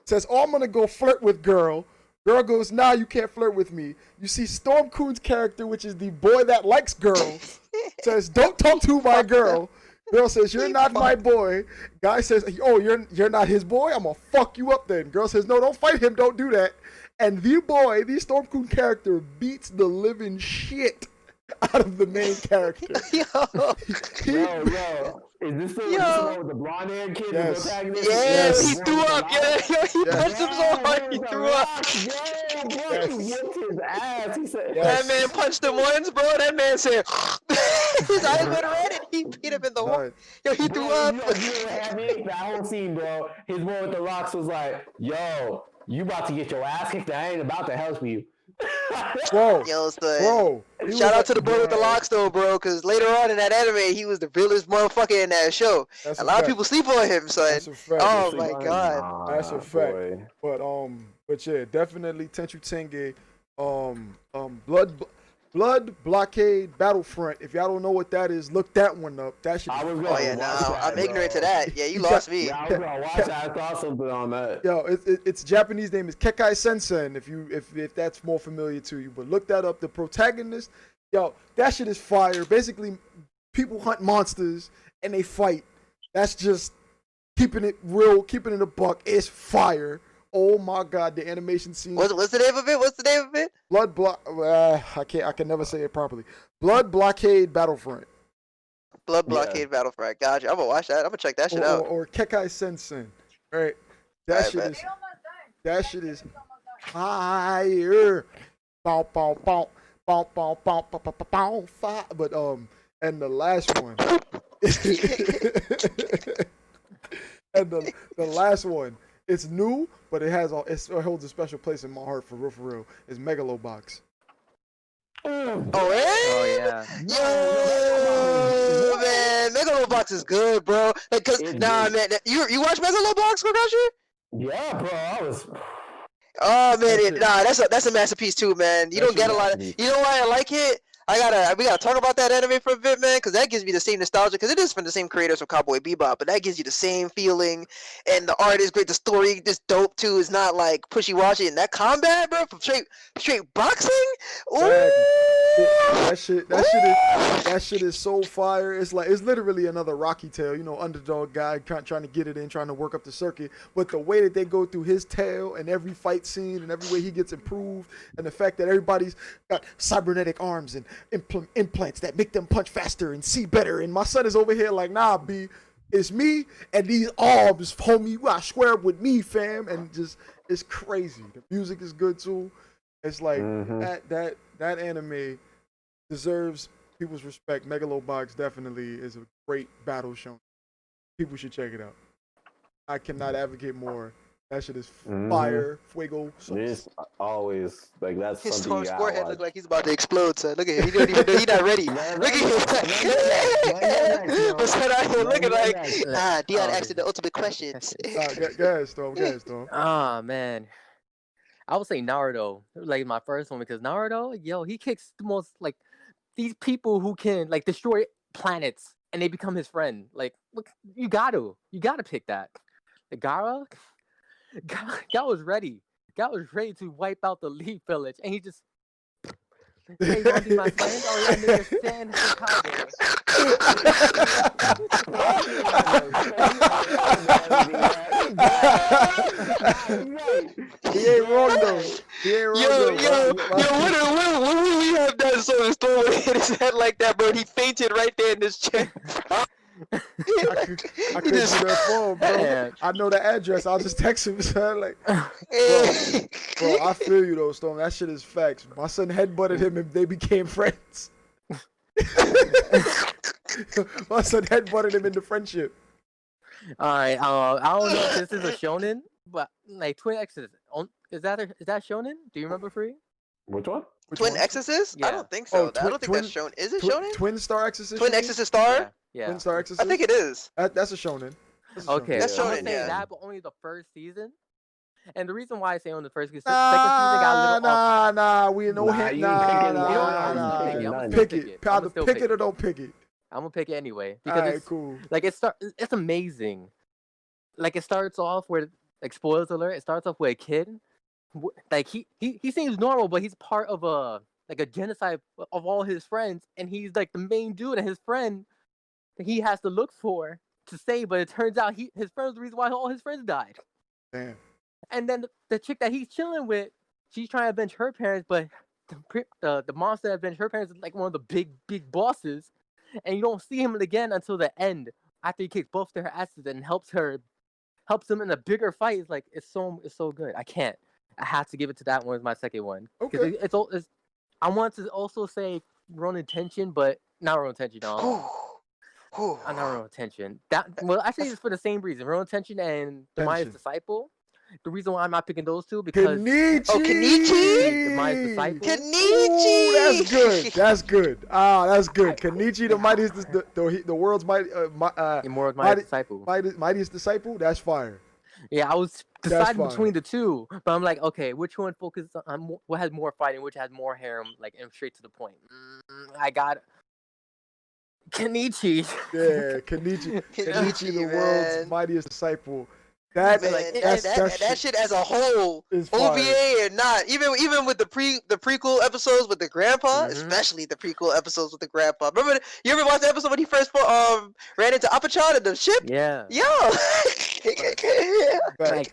says, "Oh, I'm gonna go flirt with girl." Girl goes, "Nah, you can't flirt with me." You see Storm Coon's character, which is the boy that likes girl, says, "Don't talk to my girl." Girl says, "You're not my boy." Guy says, "Oh, you're not his boy? I'm gonna fuck you up then." Girl says, "No, don't fight him. Don't do that." And the Storm Coon character beats the living shit out of the main character. Yo. Is this the one with the blonde haired kid? Yes. Yes, he threw up. Yeah, he punched him so hard he threw up. He whipped his ass. He said, That man punched him once, bro. That man said, his eyes went red and he beat him in the wall. Yo, he threw up. That whole scene, bro. His one with the locks was like, "Yo, you about to get your ass kicked. I ain't about to help you." Bro, shout out to the boy with the locks though, bro, because later on in that anime, he was the realest motherfucker in that show. A lot of people sleep on him, son. That's a fact. Oh my god. That's a fact. Boy. But yeah, definitely Tenchu Tenge, Blood Blockade Battlefront. If y'all don't know what that is, look that one up. That shit. I'm ignorant to that. Yeah, you lost me. Yeah, I was gonna watch that. I saw something on that. Yo, its Japanese name is Kekai Sensen. If that's more familiar to you, but look that up. The protagonist, yo, that shit is fire. Basically, people hunt monsters and they fight. That's just keeping it real, keeping it a buck. It's fire. Oh my god, the animation scene. What's the name of it? I can never say it properly. Blood Blockade Battlefront. Blood Blockade Battlefront. Gotcha. I'm gonna watch that. I'm gonna check that shit out. Or Kekai Sensen. Right. That shit is fire. Bow, bow, bow, bow, bow, bow, bow, bow, bow, fire. But and the last one. And the last one. It's new, but it holds a special place in my heart for real. It's Megalobox. Oh yeah. Yo, man, Megalobox is good, bro. Man, you watch Megalobox, Kakashi? Yeah, bro. Oh man, that's a masterpiece too, man. You don't get a lot of. You know why I like it? We gotta talk about that anime for a bit, man, because that gives me the same nostalgia, because it is from the same creators from Cowboy Bebop, but that gives you the same feeling, and the art is great, the story is dope too. It's not like pushy-washy, and that combat, bro, from straight boxing, ooh, That shit is so fire. It's literally another Rocky tale, you know, underdog guy trying to get it in, trying to work up the circuit. But the way that they go through his tale and every fight scene and every way he gets improved, and the fact that everybody's got cybernetic arms and implants that make them punch faster and see better. And my son is over here like, nah, B, it's me and these arms, homie. You gotta square up with me, fam. And just it's crazy. The music is good too. It's like that anime deserves people's respect. Megalobox definitely is a great battle show. People should check it out. I cannot advocate more. That shit is fire, fuego. It is always like that's His something you forehead gotta look watch. like he's about to explode, son. Look at him. He don't even know he's not ready. Look at him. What's that out here looking like? Dion asking the ultimate questions. Go ahead, Storm. Ah, man. I would say Naruto, like my first one, because Naruto, yo, he kicks the most, like, these people who can, like, destroy planets and they become his friend. Like, look, you gotta pick that. The Gara was ready. God was ready to wipe out the Leaf Village, and he just, hey, you wanna be my friend? Oh yeah, nigga, stand Chicago. He ain't wrong though. Yo, when will we have that sort of story hit his head like that, bro? He fainted right there in this chair. I could do that for him, bro. Yeah. I know the address. I'll just text him, son. Like, bro, I feel you though, Storm. That shit is facts. My son headbutted him and they became friends. My son headbutted him into friendship. All right. I don't know if this is a shonen, but like Twin X's. Is that shonen? Do you remember, Free? Which one? Twin Exorcist? Yeah. I don't think so. Oh, I don't think that's shown. Is it shonen? Twin Star Exorcist? Twin Exorcist Star? Yeah. Twin Star Exorcist? I think it is. That's a shonen. Okay. That's I'm gonna shonen, say yeah. that, but only the first season. And the reason why I say on the first season, second season got a little off. Nah. We know Nah, him. you picking one. Nah. You Pick it. Either pick it or don't pick it. I'm gonna pick it anyway All because right, it's cool. like it's amazing. Like it starts off where, like, spoilers alert, it starts off with a kid. Like he seems normal, but he's part of a genocide of all his friends, and he's like the main dude, and his friend that he has to look for to save. But it turns out his friend was the reason why all his friends died. Damn. And then the chick that he's chilling with, she's trying to avenge her parents, but the monster that avenged her parents is like one of the big bosses, and you don't see him again until the end after he kicks both their asses and helps them in a bigger fight. It's like it's so good. I have to give it to that one as my second one. Okay. I want to also say Ronin Tension, but not Ronin Tension. Not Ronin Tension. Actually, it's for the same reason. Ronin Tension and Maya's Disciple. The reason why I'm not picking those two because Kenichi. The Maya's Disciple. Kenichi. Ooh, that's good. That's good. Kenichi, the mightiest, the world's Maya's Disciple. Mightiest disciple. That's fire. Yeah, I was deciding fine. between the two, but I'm like, okay, which one focuses on what has more fighting, which has more harem, like, and straight to the point. I got Kenichi. Yeah, Kenichi, the man. world's mightiest disciple. That shit as a whole, is OVA or not, even with the prequel episodes with the grandpa, especially the prequel episodes with the grandpa. Remember, you ever watched the episode when he first ran into Apachan in the ship? Yeah. Yo. Like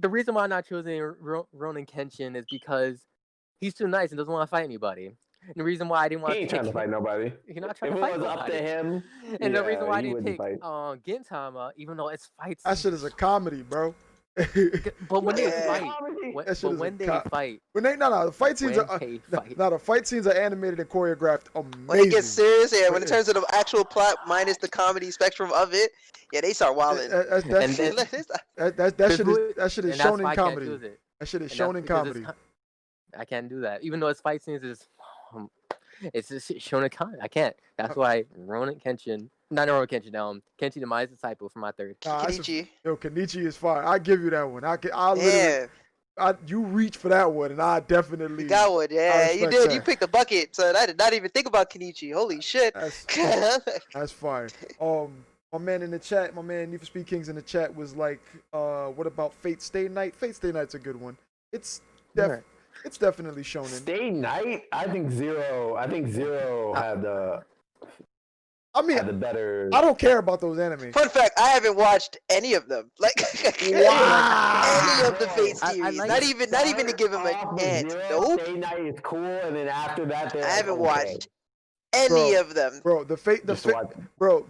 the reason why I'm not choosing Ronin Kenshin is because he's too nice and doesn't want to fight anybody. And the reason why I didn't want He ain't trying to fight nobody. He's not trying If to fight it was nobody. up to him, And the reason why I he didn't wouldn't pick fight. Gintama, even though it's fights. That shit is a comedy, bro. But when they fight, the fight scenes the fight scenes are animated and choreographed amazing. When it gets serious, yeah, when it turns to the actual plot minus the comedy spectrum of it, yeah, they start wilding. That shit is shonen comedy. That shit is shonen comedy. I can't do that, even though it's fight scenes is. It's just shonen comedy. I can't. That's why Ronin Kenshin. Not Ronin Kenshin. Kenshi the Maya's Disciple for my third. Kenichi. Kenichi is fine. I give you that one. You reach for that one, and I definitely. You got one, yeah. You did. That. You picked the bucket, so I did not even think about Kenichi. Holy shit. That's fine. My man in the chat, my man Need for Speed Kings in the chat was like, what about Fate Stay Night? Fate Stay Night's a good one. It's It's definitely shonen. Stay Night. I think Zero had the. I mean, had the better. I don't care about those anime. Fun fact: I haven't watched any of them. Like Wow. any of the Fate I series. like not even to give them a chance. Nope. Stay Night is cool, and then after that, I they're haven't okay. watched any Bro, of them. Bro,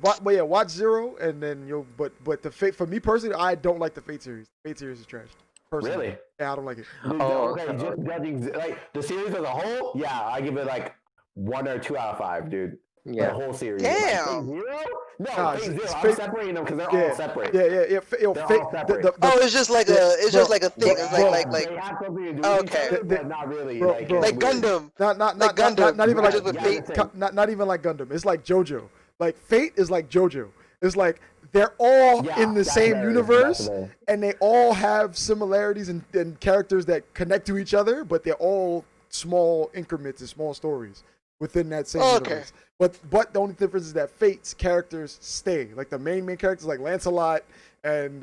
watch Zero, and then you'll. But the Fate, for me personally, I don't like the Fate series. Fate series is trash. Personally. Really? Yeah, I don't like it. Okay, just judging like the series as a whole, yeah, I give it like 1 or 2 out of 5, dude. Yeah. The whole series. Damn. Like, Phase Zero? No, Nah, Phase Zero. it's I'm Fate- separating them because they're Yeah, all separate. Yeah. They're all separate. Oh, it's just like just like a thing. It's like they have something to do with Okay. each other, but not really. Bro, like, bro. it's like weird. Gundam. Not Like Gundam, not even like just with Fate. not even like Gundam. It's like JoJo. Like Fate is like JoJo. It's like they're all Yeah, in the that's same better, universe, that's better. and they all have similarities and characters that connect to each other, but they're all small increments and small stories within that same universe. But the only difference is that Fate's characters stay. Like the main characters, like Lancelot and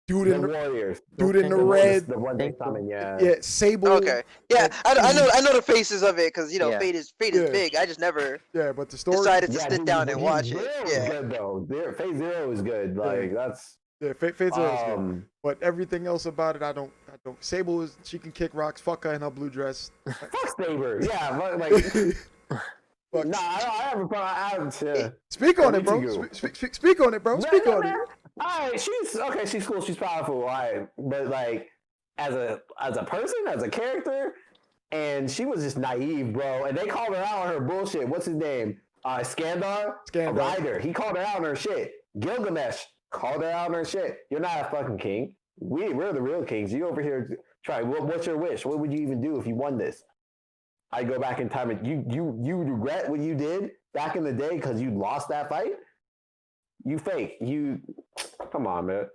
dude The in the Warriors. dude in the red. The one they summon, yeah. Yeah, Sable. Okay. Yeah, I know the faces of it because Yeah. Fate is Yeah. big. I just never Yeah, but the story. decided to Yeah, sit dude, down but and watch Zero it. is Yeah. good though. Phase Zero is good. Like that's. Yeah, Fate Zero is good. Um, But everything else about it, I don't. Sable is she can kick rocks. Fuck her in her blue dress. fuck Saber. Yeah, but, like. Fuck. Nah, I have a problem. Yeah. Speak on it, bro. Kamitsugu. Speak on it, bro. Speak on it. Man. Alright, she's cool, she's powerful, alright. But like as a person, as a character, and she was just naive, bro. And they called her out on her bullshit. What's his name? Skandar? Skandar. Ryder. He called her out on her shit. Gilgamesh called her out on her shit. You're not a fucking king. We're the real kings. You over here try. What's your wish? What would you even do if you won this? I go back in time and you regret what you did back in the day because you lost that fight. You fake. Come on, man.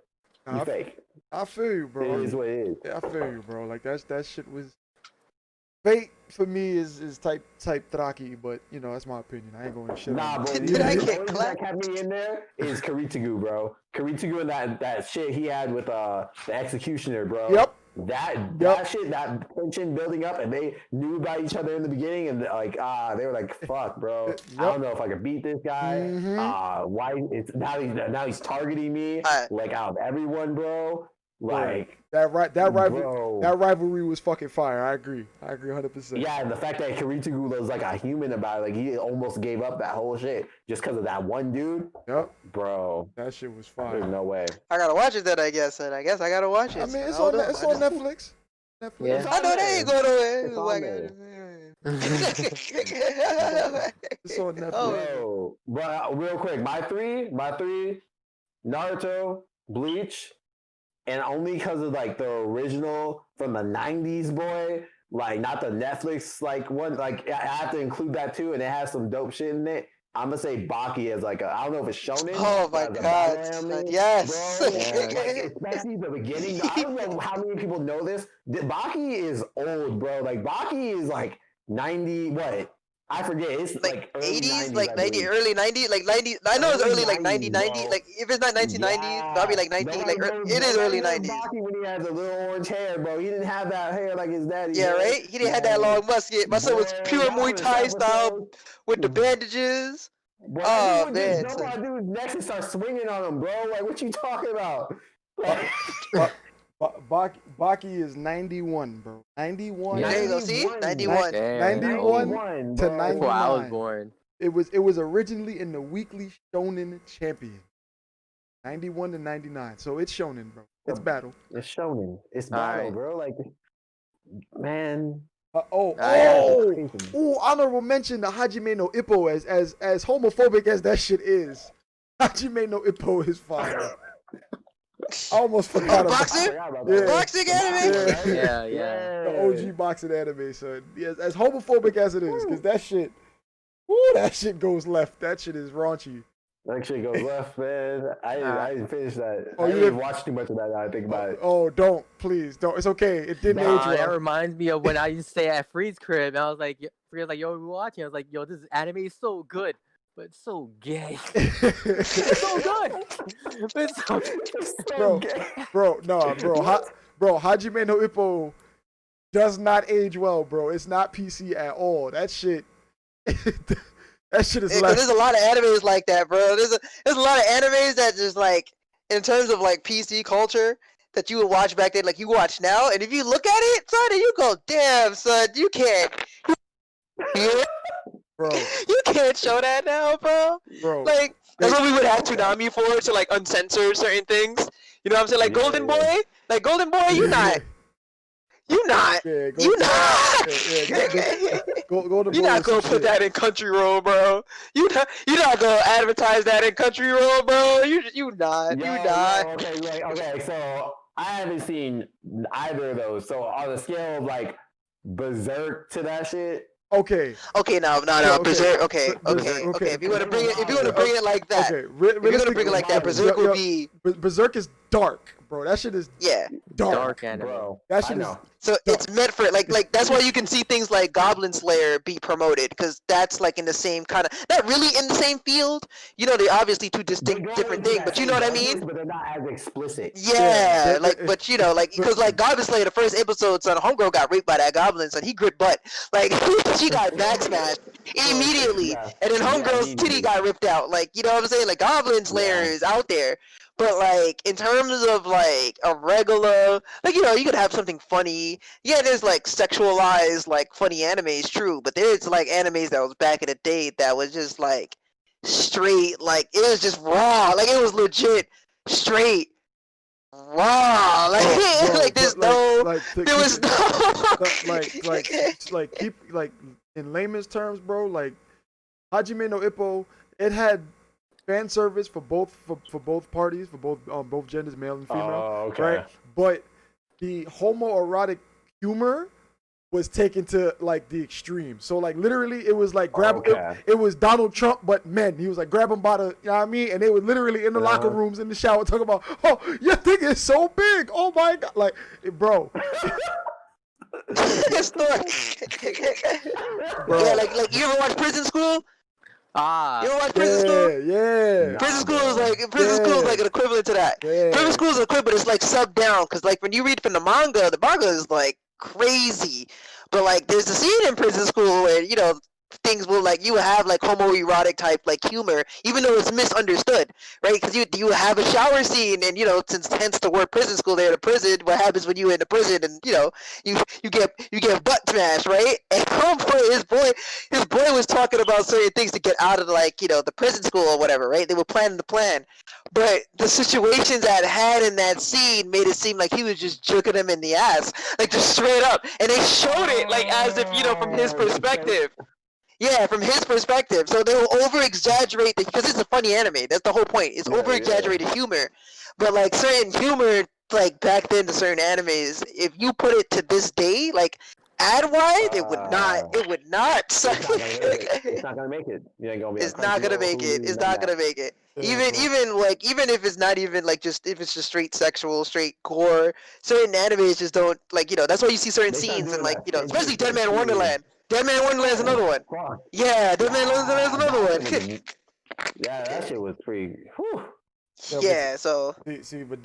You fake. I feel you, bro. It is what it is. Yeah, I feel you, bro. Like that shit was. Fate for me is type Traki, but that's my opinion. I ain't going to shit. Nah, bro. Did I The get only thing that kept me in there is Kiritugu, bro. Kiritugu and that shit he had with the executioner, bro. Yep. That shit, that tension building up, and they knew about each other in the beginning, and like they were like, "Fuck, bro, I don't know if I could beat this guy. Mhm. Why? It's now he's targeting me like out of everyone, bro. Like that bro. rivalry was fucking fire. I agree 100%. Yeah, and the fact that Kiritugu was like a human about it, like he almost gave up that whole shit just because of that one dude. Yep. Bro, That shit was fire. there's no way. I gotta watch it then, I guess. And I guess I gotta watch it. I mean, it's Hold on up. Netflix. Netflix. Yeah. I know they ain't going It's on nowhere. It's on Netflix. Oh. Bro, but real quick, my three, Naruto, Bleach, and only because of like the original from the 90s, boy, like not the Netflix like one, like I have to include that too, and it has some dope shit in it. I'm gonna say Baki as like I don't know if it's shonen. Oh my as a god. battle anime, Yes. bro. Like, especially the beginning. I don't know how many people know this. Baki is old, bro. Like Baki is like 90. What? I forget. It's like early 80s, 90s, like I 90, believe. early 90s, like 90. I know it's Early early, like 90s, 90. bro. Like if it's not 1990s, Yeah. probably like 19. Like it is early 90s. Baki when he had the little orange hair, bro. He didn't have that hair like his daddy. Yeah, bro. right. He didn't have that long musket. My son was Boy, pure that Muay was Thai episode- style with the bandages. Bro, Oh, everyone man, just jump on dude's neck and start swinging on him, bro. Like, what you talking about? Baki is 91, bro. 91. There you go. See, 91. 91 to bro. 99. Before I was born. It was originally in the Weekly Shonen Champion. 91 to 99. So it's shonen, bro. It's battle. It's shonen. It's All battle, right. bro. Like, man. Honorable mention to Hajime no Ippo as homophobic as that shit is. Hajime no Ippo is fire. I almost forgot about Boxing? Yeah. Boxing anime? Yeah. the OG boxing anime, son. Yes, as homophobic as it is, because that shit goes left. That shit is raunchy. That shit goes left, man. I didn't finish that. Oh, I you didn't didn't- watch too much of that now I think about it. Oh, don't. Please, don't. It's okay. It didn't age That well. reminds me of when I used to stay at Free's crib. And I was like, Free was like, yo, we're watching. I was like, yo, this anime is so good, but it's so gay. It's so good. But it's so Bro, no, bro. Hajime no Ippo does not age well, bro. It's not PC at all. That shit. That shit is left. There's a lot of animes like that, bro. There's a lot of animes that just like, in terms of like PC culture, that you would watch back then, like you watch now, and if you look at it, son, and you go, damn, son, you can't. Bro. You can't show that now, bro. Like, that's what we would have Toonami for, to like uncensor certain things. You know what I'm saying? Like Golden Boy, you not. You not. Yeah, You not. Golden You're Boy not is gonna some put shit. that in Crunchyroll, bro. You not gonna advertise that in Crunchyroll, bro. You not. Okay. So I haven't seen either of those. So on the scale of like Berserk to that shit. Okay. No. Berserk. Okay. If you want to bring it like that. Okay. If you want to bring it like that, Berserk would be. Berserk is dark, bro. That shit is dark anime. Bro. That shit is. So it's meant for like that's why you can see things like Goblin Slayer be promoted, because that's like in the same kind of, not really in the same field. You know, they're obviously two distinct different things, but you know what I mean. But they're not as explicit. Yeah, like, but you know, like, because like Goblin Slayer, the first episode, son, homegirl got raped by that goblin, son. He gripped butt, like she got back smashed immediately, and then homegirl's titty got ripped out. Like, you know what I'm saying? Like Goblin Slayer is out there. But like in terms of like a regular, like, you know, you could have something funny. Yeah, there's like sexualized like funny animes, true. But there's like animes that was back in the day that was just like straight, like it was just raw, like it was legit straight raw. Like like there's no, there was no like keep like in layman's terms, bro. Like Hajime no Ippo, it had fan service for both parties, for both genders, male and female, right? But the homoerotic humor was taken to like the extreme. So like literally, it was like it was Donald Trump, but men. He was like grab him by the, you know what I mean? And they were literally in the locker rooms in the shower talking about, oh, your thing is so big. Oh my god, like, bro. Bro. Yeah, like you ever watch Prison School? You ever watch Prison School? Yeah. Prison School is like an equivalent to that. Yeah. Prison School is equivalent, but it's like sub down, because like when you read from the manga is like crazy. But like there's a scene in Prison School where, you know, things will like, you have like homoerotic type like humor, even though it's misunderstood, right? Because you have a shower scene, and you know, since hence the word prison school, they're in a prison. What happens when you in the prison, and you know, you get butt smashed, right? And his boy was talking about certain things to get out of like, you know, the prison school or whatever, right? They were planning the plan, but the situations that had in that scene made it seem like he was just jerking him in the ass, like just straight up, and they showed it like as if, you know, from his perspective. Yeah, from his perspective. So they will over-exaggerate, because it's a funny anime. That's the whole point. It's over-exaggerated humor. But like certain humor, like back then to certain animes, if you put it to this day, like ad-wise, it would not. It's not gonna make it. You ain't gonna be. It's not gonna make it. It's not gonna make it. Even if it's not even like just, if it's just straight sexual, straight gore, certain animes just don't, like, you know, that's why you see certain scenes and like, you know, especially Dead Man Wonderland. Dead Man Wonderland is another one. Yeah, Dead Man Wonderland is another one. Yeah, that shit was pretty. Whew. Yeah, so but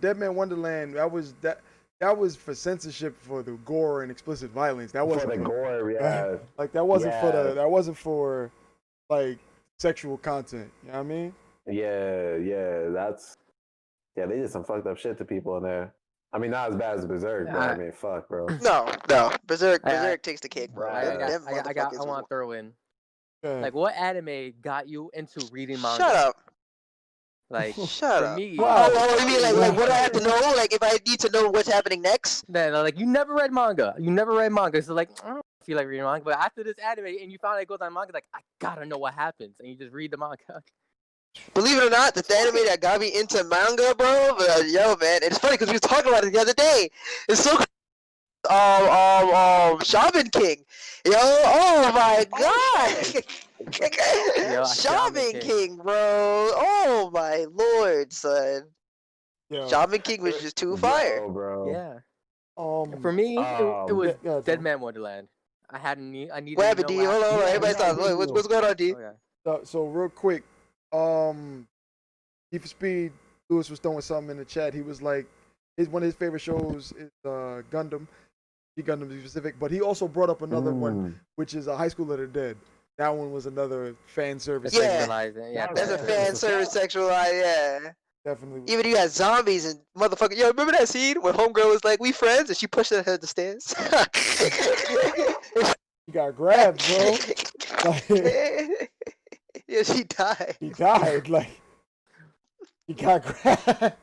Dead Man Wonderland, that was for censorship, for the gore and explicit violence. That wasn't for the gore, yeah. Like that wasn't for like sexual content. You know what I mean? Yeah, they did some fucked up shit to people in there. I mean, not as bad as Berserk, but I mean, fuck, bro. No, Berserk takes the cake, bro. I want to throw in. Like, what anime got you into reading manga? Shut up. Like, shut up. Me, oh, you mean like what do I have to know? Like, if I need to know what's happening next? Then, like, you never read manga. So like, I don't feel like reading manga. But after this anime, and you finally go on manga, like, I gotta know what happens, and you just read the manga. Believe it or not, the anime that got me into manga, bro. Yo, man, it's funny because we were talking about it the other day. It's so. Shaman King. Yo, oh my god. Shaman King, bro. Oh my lord, son. Yo. Shaman King was just too fire. Bro. Yeah. For me, it was Dead Man Wonderland. I needed. What happened, D? Hold on. Everybody stop. What's going on, D? Okay. So real quick, Need for Speed, Lewis was throwing something in the chat. He was like, one of his favorite shows is Gundam. G Gundam to be specific. But he also brought up another one, which is a High School of the Dead. That one was another fan service. Yeah. That's a fan service sexualized, yeah. Definitely. Even you had zombies and motherfucker. Yo, remember that scene when homegirl was like, "We friends," and she pushed her head the stairs. He got grabbed, bro. Like, yeah, she died. he died. Like, he got grabbed.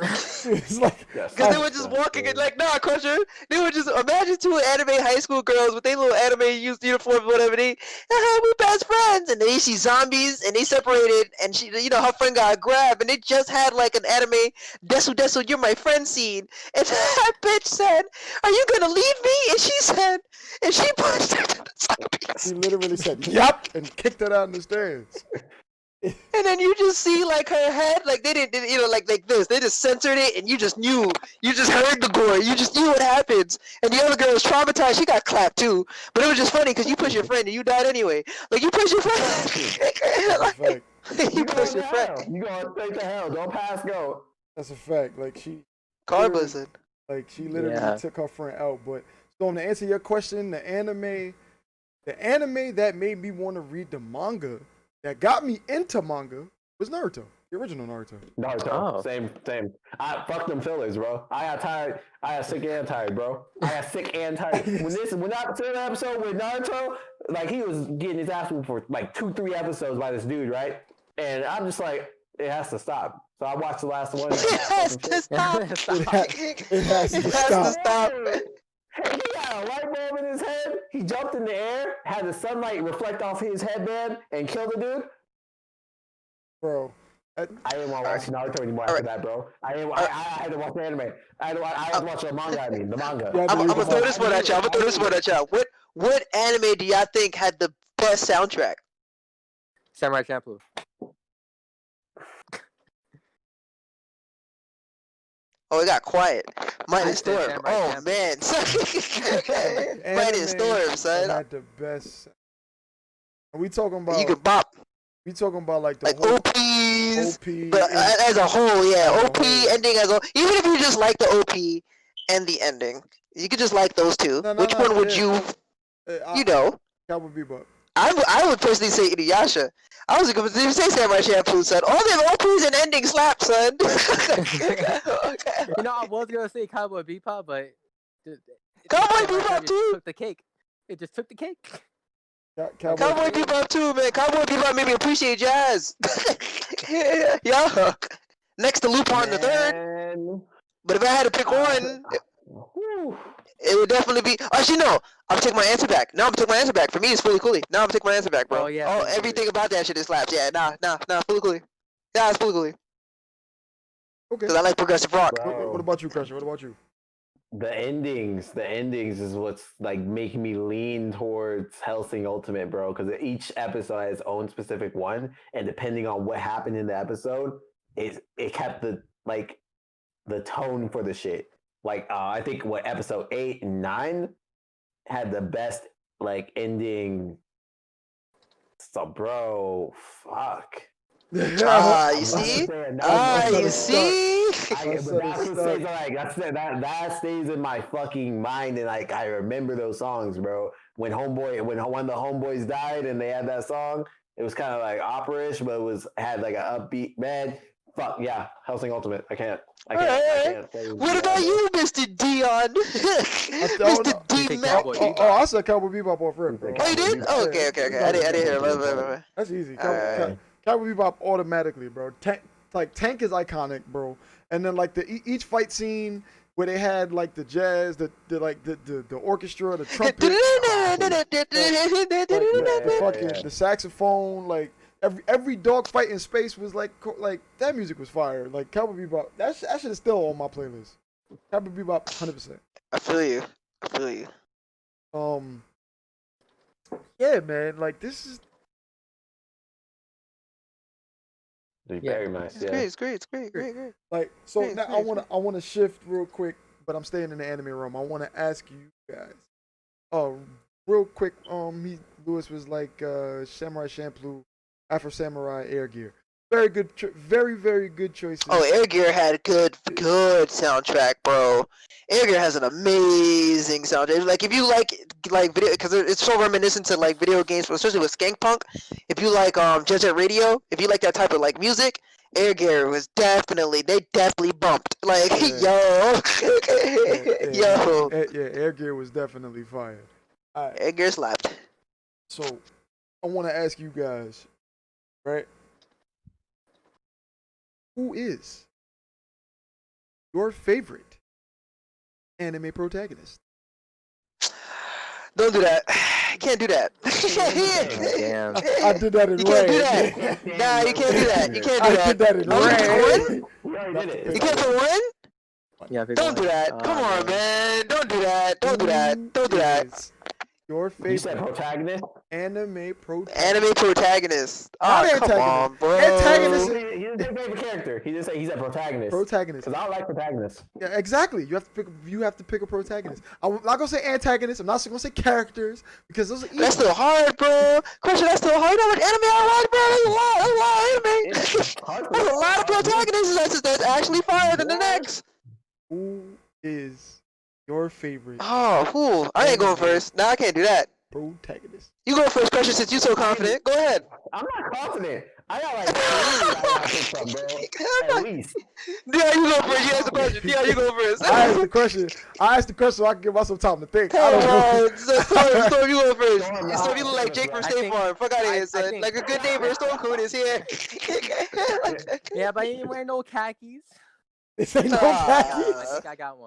It's like, because they were just walking and like, nah, Crusher. They were just imagine two anime high school girls with their little anime uniforms, whatever. We best friends, and they see zombies, and they separated, and she, her friend got grabbed, and they just had like an anime Desu Desu, you're my friend scene, and that bitch said, "Are you gonna leave me?" And she said, and she pushed her to the zombies. He literally said, "Yup," and kicked her down the stairs. And then you just see like her head, like they didn't, like this. They just censored it, and you just knew. You just heard the gore. You just knew what happens. And the other girl was traumatized. She got clapped too. But it was just funny because you push your friend and you died anyway. Like you push your friend. Like, you push your friend. You going straight to hell. Don't pass go. That's a fact. Like she. Car buzzing. Like she literally took her friend out. But Storm, to answer your question, the anime that made me want to read the manga, that got me into manga, was Naruto, the original Naruto. Naruto, same. I fuck them fillers, bro. I got tired. I got sick and tired, bro. I got sick and tired. when I to the episode with Naruto, like he was getting his ass whooped for like 2-3 episodes by this dude, right? And I'm just like, it has to stop. So I watched the last one. It has to stop. It has to stop. Hey, he got a light bulb in his head. He jumped in the air, had the sunlight reflect off his headband, and killed the dude. Bro, I didn't want to watch Naruto anymore after that, bro. I had to watch the anime. I had to watch the manga. The manga. Yeah, I'm gonna throw this one at y'all. What anime do y'all think had the best soundtrack? Samurai Champloo. Oh, it got quiet. Minus Storm. Oh man. Minus Storm, son. Had the best. Are we talking about? You could bop. We talking about like the like whole OPs, OP, but as a whole, yeah, as a OP whole. ending as a whole. Even if you just like the OP and the ending, you could just like those two. Which one would you? Cowboy Bebop. I would personally say Inuyasha. I was going to say Samurai Champloo, son. All them OPs and endings slap, son. I was gonna say Cowboy Bebop, but Cowboy Bebop too. Took the cake. It just took the cake. Cowboy Bebop too, man. Cowboy Bebop made me appreciate jazz. Yeah. Next to Lupin the Third. But if I had to pick one, it would definitely be. Actually, no. I'm taking my answer back. No, I'm taking my answer back. For me, it's Fully Cooley. No, I'm taking my answer back, bro. Oh, yeah. Everything about that shit is slaps. Yeah, nah. Fully Cooley. Yeah, it's Fully Cooley. Okay. Because I like progressive rock. What about you, Crusher? What about you? The endings is what's like making me lean towards Hellsing Ultimate, bro. Because each episode has its own specific one, and depending on what happened in the episode, it kept the tone for the shit. Like I think episode 8 and 9 had the best ending. So, bro, fuck. You see? You see? That stays in my fucking mind, and I remember those songs, bro. When one of the homeboys died, and they had that song, it was kind of like opera-ish, but had like an upbeat. Man, fuck yeah, Hellsing Ultimate. I can't. What about you, Mr. Dion? Mr. D-Mac? I said Cowboy Bebop off rip, bro. Oh, you did? Oh, okay. I didn't hear it. That's easy. Cowboy Bebop automatically, bro. Tank is iconic, bro. And then each fight scene where they had the jazz, the orchestra, the trumpet, the saxophone, every dog fight in space was like that music was fire. Like Cowboy Bebop, that shit is still on my playlist. Cowboy Bebop, 100%. I feel you. Yeah, man. This is. Very nice. It's great. So now I wanna shift real quick, but I'm staying in the anime realm. I wanna ask you guys, real quick. Lewis was like Samurai Champloo, Afro Samurai Air Gear. Very good, very, very good choices. Oh, Air Gear had good soundtrack, bro. Air Gear has an amazing soundtrack. Like if you like video, because it's so reminiscent to like video games, especially with Skank Punk. If you like Jet Set Radio, if you like that type of like music, Air Gear was definitely bumped. Like Yeah. yo, Air Gear was definitely fire. All right. Air Gear slapped. So, I want to ask you guys, right? Who is your favorite anime protagonist? Don't do that. You can't do that. Damn. I did that in You can't do Red. that. Nah, you can't do that. You can't do I that. did that in Oh, Red. You already did it. you can't put one? Yeah, pick Don't do one. that. Come on, man. Don't do that. Don't do that. Don't do Who that. is your You said favorite protagonist? anime protagonist? Anime protagonist. Not Oh, come antagonist. on, bro. Antagonist- He didn't say favorite character. He didn't say he's a protagonist. Protagonist. Because I don't like protagonists. Yeah, exactly. You have to pick a protagonist. I'm not gonna say antagonists. I'm not gonna say characters because those are easy. That's still hard, bro. Question, that's still hard. You know how much anime I watch, bro? That's a lot. That's a lot of anime. That's a lot of protagonists that's actually fire than the next. Who is your favorite Oh, who? I ain't going first. Nah, I can't do that. protagonist? You go first, Precious, since you're so confident. Go ahead. I'm not confident. I got like 3 I gotta pick from, bro. At least. Yeah, you go first. You ask the question. Yeah, you go first. I asked the question. So I can give myself time to think. I Come don't know. on, Storm, you go first. Storm, Storm, you look like Jake from I State think- Farm. Fuck out of here, I son. think- Like a good neighbor, Storm Coon is here. Yeah, but he didn't wear no khakis. This ain't no Ah. I khakis. think I got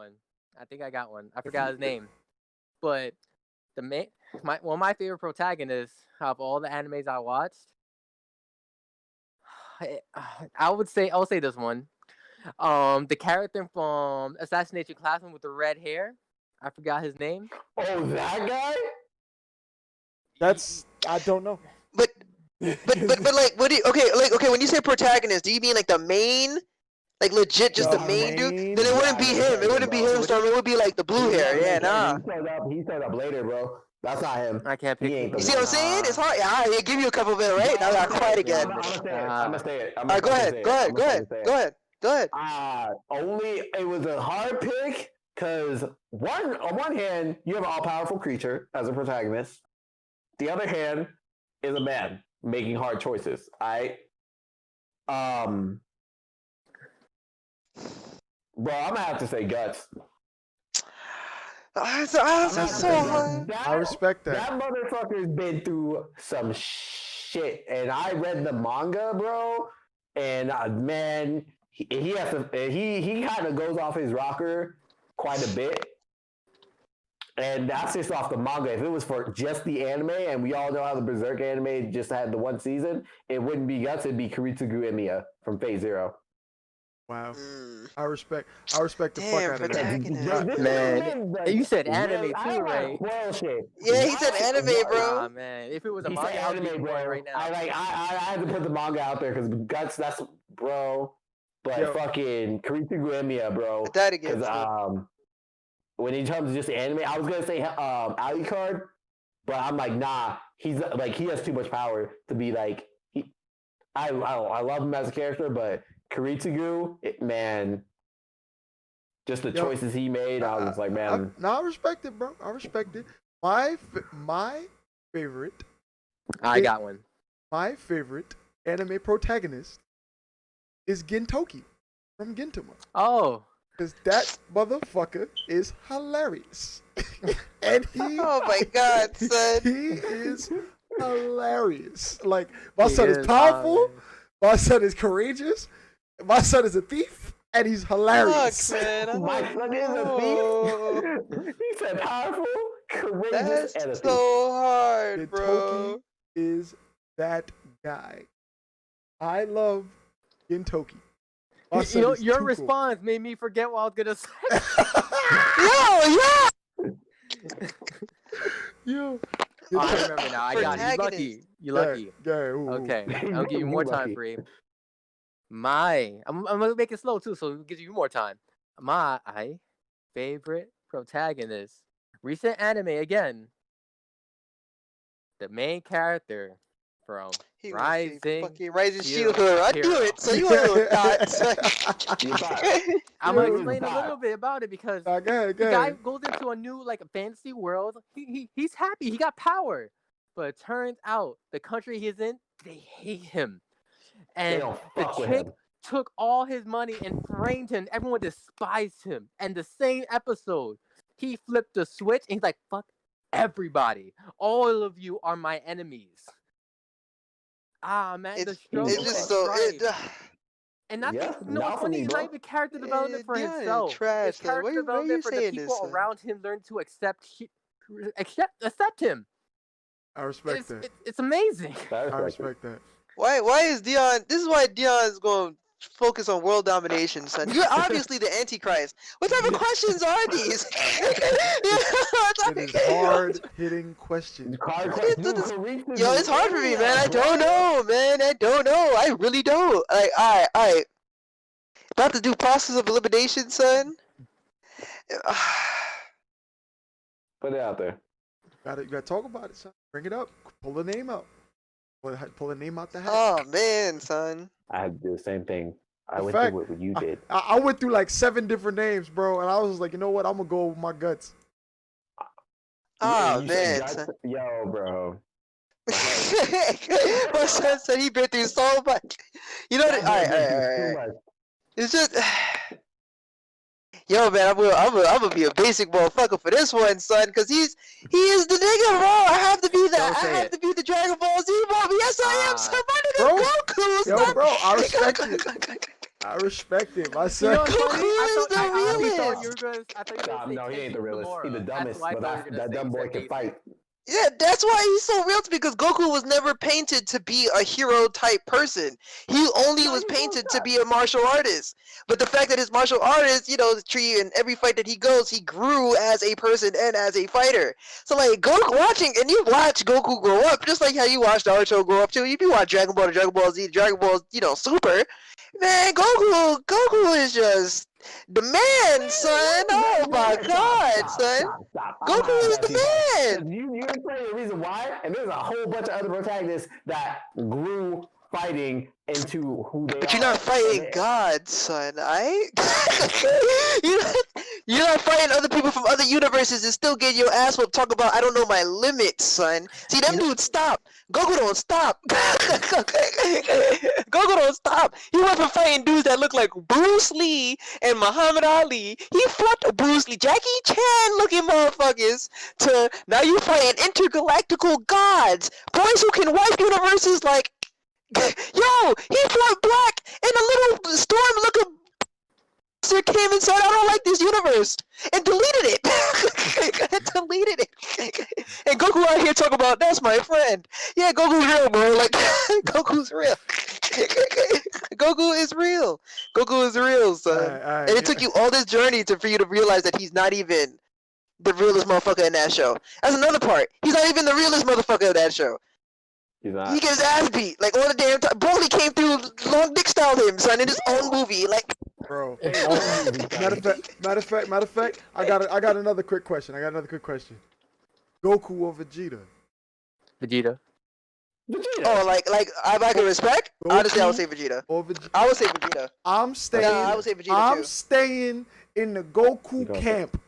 one. I forgot his name. But my favorite protagonists of all the animes I watched, I'll say this one. The character from Assassination Classroom with the red hair. I forgot his name. Oh, that guy? I don't know. But like, what do you, okay, when you say protagonist, do you mean like the main, like legit just the main dude? main Then it wouldn't be him. It wouldn't be him, Storm. It would be like the blue hair. Yeah, nah. He showed up later, bro. That's not him. I can't pick. He ain't You the see what I'm saying? It's hard. Yeah, I give you a couple minutes, right? Now I got quiet again. I'm gonna say it. All right, go ahead. Only it was a hard pick because on one hand you have an all-powerful creature as a protagonist. The other hand is a man making hard choices. Bro, I'm gonna have to say Guts. That's so hard. I respect that. That motherfucker's been through some shit, and I read the manga, bro. And man, he has to. He kind of goes off his rocker quite a bit, and that's just off the manga. If it was for just the anime, and we all know how the Berserk anime just had the one season, it wouldn't be Guts. It'd be Kiritsugu Emiya from Phase Zero. Wow. I respect the fuck out of that. Protagonist. Man, you said anime I too, don't right? like bullshit. Yeah, he said anime, bro. Nah, man. If it was a He manga, said I would be anime, going bro. right now. I had to put the manga out there because Guts, that's bro. But Yo. fucking Kiritsugu Emiya, bro. That again. Because when it comes to just the anime, I was gonna say Alucard, but I'm like, nah. He's like he has too much power to be like. I love him as a character, but Kiritsugu, man, just the choices he made, I was like, man. I respect it, bro. I respect it. My favorite. I got one. My favorite anime protagonist is Gintoki from Gintama. Oh. Because that motherfucker is hilarious. And Oh my god, son. he is hilarious. Like, my son is powerful. My son is courageous. My son is a thief. And he's hilarious. Fuck, man. My son is a thief. He said powerful, courageous, and a That's thief. so hard, bro. Gintoki is that guy. I love Gintoki. My son You know, is your too cool. response made me forget what I was gonna say. Yo. I remember now. I got it. You lucky. You lucky. Yeah, ooh. Okay, I'll give you more time, Free. I'm gonna make it slow too, so it gives you more time. My favorite protagonist, recent anime again. The main character from He gonna say Rising fucking Rising Shield Shield. I Hero. knew it. So you want a little thought. son. You thought. I'm gonna Dude, explain a stop. little bit about it because Go ahead, the go guy ahead. goes into a new like fantasy world. He's happy. He got power, but it turns out the country he's in, they hate him, They and don't the fuck with chick him. took all his money and framed him. Everyone despised him. And the same episode, he flipped the switch and he's like, "Fuck everybody! All of you are my enemies." Ah man, the show It's It's just just so tried. And not Yeah, you know what's not for funny? me, It's bro. not even character development for Dion himself. trash. It's Son. character Why you development for the saying people this? Son? around him learn to accept him. I respect that. It's amazing. I I respect it. respect that. Why is Dion? This is why Dion's going to focus on world domination, son. You're obviously the Antichrist. What type of questions are these? It is hard-hitting questions. Card What question. is Dude, this? who reached this Yo, it's hard for me, man. I don't bro. know, man. I don't know. I really don't. Like, all right. About to do process of elimination, son. Put it out there. You gotta talk about it, son. Bring it up. Pull the name out. Pull the name out the hat. Oh man, son. I had to do the same thing. I In went fact, through what you did. I went through like 7 different names, bro, and I was like, you know what? I'm gonna go with my guts. Oh You man, said son. guts? Yo, bro. My son said he been through so much. You know, all right. It's just, yo, man, I'm gonna be a basic motherfucker for this one, son, because he is the nigga, bro. I have to be that. I have to be the Dragon Ball Z movie. Yes, I am. So my Bro, nigga Goku, yo, son. bro, I respect it. I respect it. My You son. know what's funny? Goku is the I honestly thought realest. you were gonna. I thought you were Nah, gonna say no, he ain't the Kenji realest. He the Kimura. dumbest. That's why I But thought you were that gonna dumb say boy can basic. fight. Yeah, that's why he's so real, because Goku was never painted to be a hero type person. He only was painted to be a martial artist. But the fact that his martial artist, the tree, in every fight that he goes, he grew as a person and as a fighter. So like Goku and you watch Goku grow up, just like how you watch Naruto grow up too. If you watch Dragon Ball to Dragon Ball Z, Dragon Ball, Super, man, Goku is just the man, son. Oh my God, son. Goku is the man. You explain the reason why, and there's a whole bunch of other protagonists that grew fighting into who they are. But you're not fighting God, son. You're not fighting other people from other universes and still getting your ass whooped. Talk about I don't know my limits, son. See, them dudes stop. Goku don't stop. Goku don't stop. He went from fighting dudes that look like Bruce Lee and Muhammad Ali. He fought Bruce Lee, Jackie Chan looking motherfuckers, to now you fighting intergalactical gods, boys who can wipe universes like. Yo, he fought Black and a little storm looking came and said, I don't like this universe, and deleted it. Deleted it. And Goku out here talking about, that's my friend. Yeah, Goku's real, bro. Like, Goku's real. Goku is real. Goku is real, son. All right, and it took you all this journey for you to realize that he's not even the realest motherfucker in that show. That's another part. He's not even the realest motherfucker in that show. He gets his ass beat like all the damn time. Broly came through, long dick styled him, son, in his own movie. Like, Bro. Matter of fact, I got another quick question. Goku or Vegeta? Vegeta. oh, like I can respect. Honestly, I would say Vegeta. Or Vegeta? I would say Vegeta. I'm staying. I would say Vegeta I'm too. staying in the Goku camp.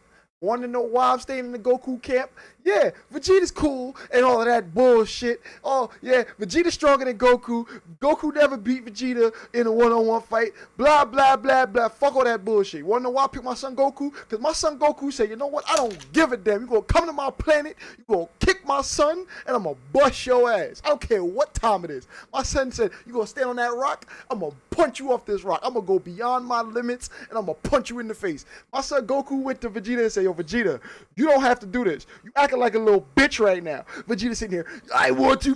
Want to know why I'm staying in the Goku camp? Yeah, Vegeta's cool and all of that bullshit. Oh, yeah, Vegeta's stronger than Goku. Goku never beat Vegeta in a one-on-one fight. Blah, blah, blah, blah. Fuck all that bullshit. You want to know why I picked my son Goku? Because my son Goku said, you know what? I don't give a damn. You going to come to my planet, you going to kick my son, and I'm going to bust your ass. I don't care what time it is. My son said, you going to stand on that rock? I'm going to punch you off this rock. I'm going to go beyond my limits, and I'm going to punch you in the face. My son Goku went to Vegeta and said, yo, Vegeta, you don't have to do this. You acting like a little bitch right now. Vegeta sitting here, I want to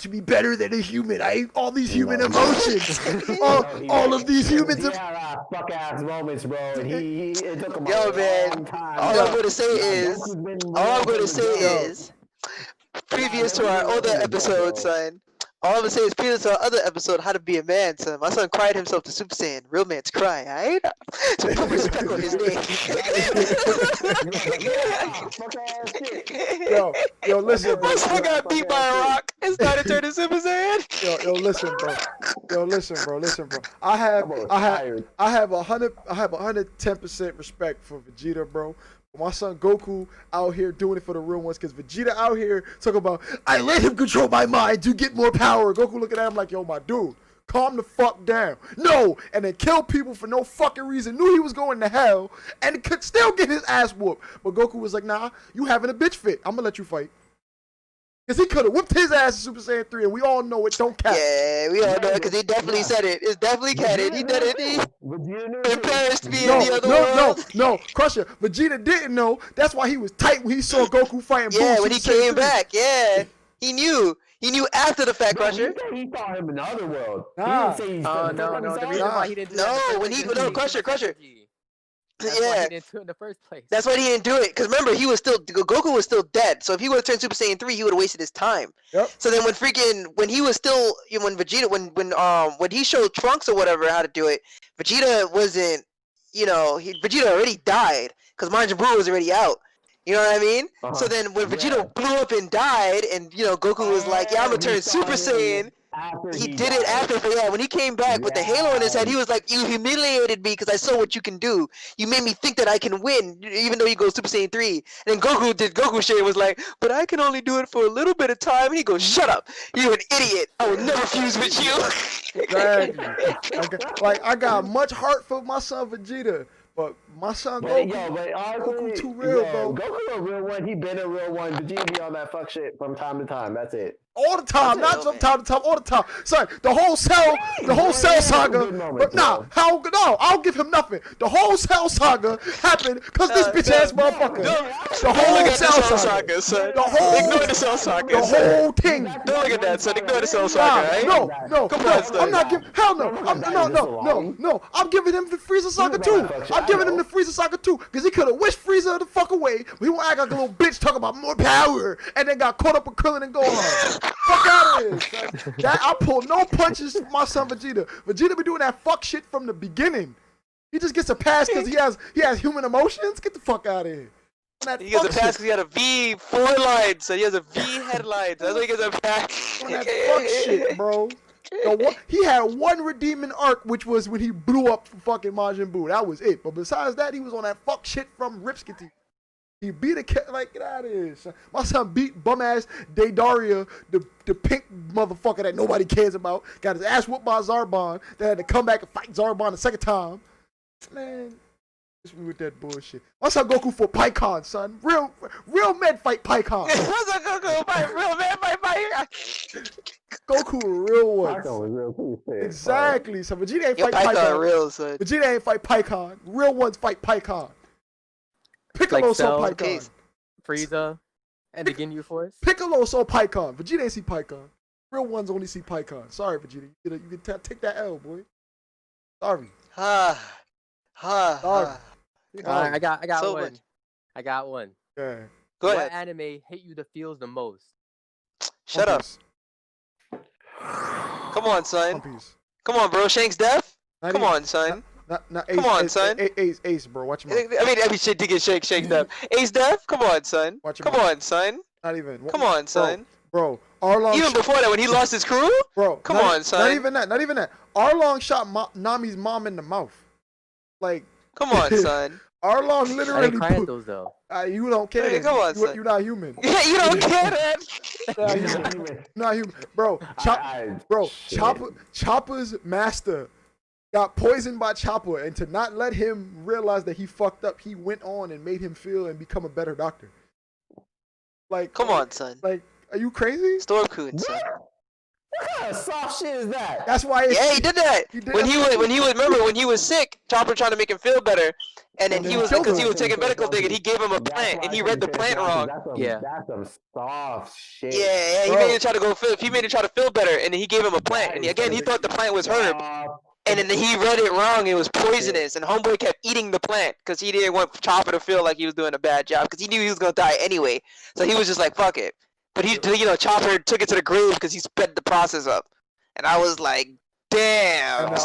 be better than a human. I hate all these human emotions. all of these humans. He had fuck ass moments, bro. And it took him Yo, a man, long time. all I'm gonna say is, previous to our older episode, son. All I'm gonna say is previous to our other episode, How to Be a Man, son. My son cried himself to Super Saiyan. Real man's cry, alright? So put respect on his name. Yo, listen. My son got beat by a rock. and started turning Super Saiyan. Yo, listen, bro. Yo, listen, bro. I have 110% respect for Vegeta, bro. My son Goku out here doing it for the real ones, because Vegeta out here talking about, I let him control my mind to get more power. Goku looking at him like, yo, my dude, calm the fuck down. No, and then kill people for no fucking reason. Knew he was going to hell and could still get his ass whooped. But Goku was like, nah, you having a bitch fit. I'm gonna let you fight. Because he could have whipped his ass in Super Saiyan 3, and we all know it don't count. Yeah, we all know it, because he definitely said it. It's definitely canon. He did it. He embarrassed me in the other world. No, Crusher. Vegeta didn't know. That's why he was tight when he saw Goku fighting Boo. Yeah, when he came back, yeah. He knew. He knew after the fact, Crusher. He saw him in the other world. Nah. He didn't say No. The reason why he didn't do that. Crusher. That's why he didn't do it in the first place. That's why he didn't do it. Because remember, Goku was still dead. So if he would have turned Super Saiyan 3, he would have wasted his time. Yep. So then when he was still, when Vegeta, when he showed Trunks or whatever how to do it, Vegeta wasn't, Vegeta already died. Because Majin Buu was already out. You know what I mean? Uh-huh. So then when Vegeta blew up and died, and Goku was like, yeah, I'm gonna turn Super Saiyan. He did it after, when he came back with the halo in his head, he was like, you humiliated me because I saw what you can do. You made me think that I can win, even though you go Super Saiyan 3. And then Goku did Goku shit and was like, but I can only do it for a little bit of time. And he goes, shut up. You're an idiot. I will never fuse with you. Exactly. I got much heart for my son Vegeta. But my son Goku too real, bro. Goku a real one. He been a real one. Vegeta be on that fuck shit from time to time. That's it. All the time, not from time to time, all the time. Son, the whole Cell saga. But I'll give him nothing. The whole Cell saga happened because this bitch ass motherfucker. The whole Cell saga, son. Ignore the Cell saga. The whole thing. Don't look at that, son. Ignore the Cell saga, right? No. I'm not giving. Hell no. No. I'm giving him the Frieza saga too. I'm giving him the Frieza saga too, because he could have wished Frieza the fuck away. But he won't act like a little bitch talking about more power, and then got caught up with Krillin and Gohan. Fuck out of here, son. I pull no punches for my son Vegeta. Vegeta be doing that fuck shit from the beginning. He just gets a pass because he has human emotions. Get the fuck out of here. He gets a pass because he had a V 4 lines, so he has a V headline. That's why he gets a pass. On that fuck shit, bro. He had one redeeming arc, which was when he blew up fucking Majin Buu. That was it. But besides that, he was on that fuck shit from Ripskity. He beat a cat, like, get out of here, son. My son beat bum-ass Daydaria, the pink motherfucker that nobody cares about. Got his ass whooped by Zarbon. They had to come back and fight Zarbon the second time. Man, just me with that bullshit. My son Goku for Pikkon, son. Real men fight Pikkon. What's up, Goku? Fight real men fight Pikkon. Goku real ones. Pikkon was real cool. Exactly. So Vegeta ain't fight Pikkon. Pikkon. Real, son. Vegeta ain't fight Pikkon. Real ones fight Pikkon. Piccolo saw Pikkon. Frieza, and the Ginyu Force. Piccolo saw Pikkon. Vegeta ain't see Pikkon. Real ones only see Pikkon. Sorry, Vegeta. You can take that L, boy. Sorry. Sorry. I got so one. much. I got one. Yeah. Go what ahead. anime hit you the feels the most? Shut up. Come on, son. Come on, bro. Shank's deaf? Come on, son. Come on, son. Ace, bro. Watch him. I mean, shit to get Shank's deaf. Ace deaf? Come on, son. Come on, son. Not even. Come on, son. Bro, Arlong. Even before that, when he lost his crew? Bro, come on, son. Not even that. Arlong shot Nami's mom in the mouth. Like. Come on, son. Arlong literally. I didn't cry at those though. You don't care. Hey, come on, son. You're not human. Yeah, you don't care that. Not human. Bro, Chopper's master got poisoned by Chopper, and to not let him realize that he fucked up, he went on and made him feel and become a better doctor. Like, come on, son. Like, are you crazy? Stormcoon, son. What kind of soft shit is that? That's why. Yeah, he did that. When he was sick, Chopper trying to make him feel better, and then he was because he was taking medical thing, and he gave him a plant, and he read the plant wrong. That's some soft shit. Yeah, he made him try to go feel. He made him try to feel better, and then he gave him a plant, and again he thought the plant was herb. And then he read it wrong. It was poisonous, and Homeboy kept eating the plant because he didn't want Chopper to feel like he was doing a bad job because he knew he was gonna die anyway. So he was just like, "Fuck it." But Chopper took it to the grave because he sped the process up, and I was like, "Damn."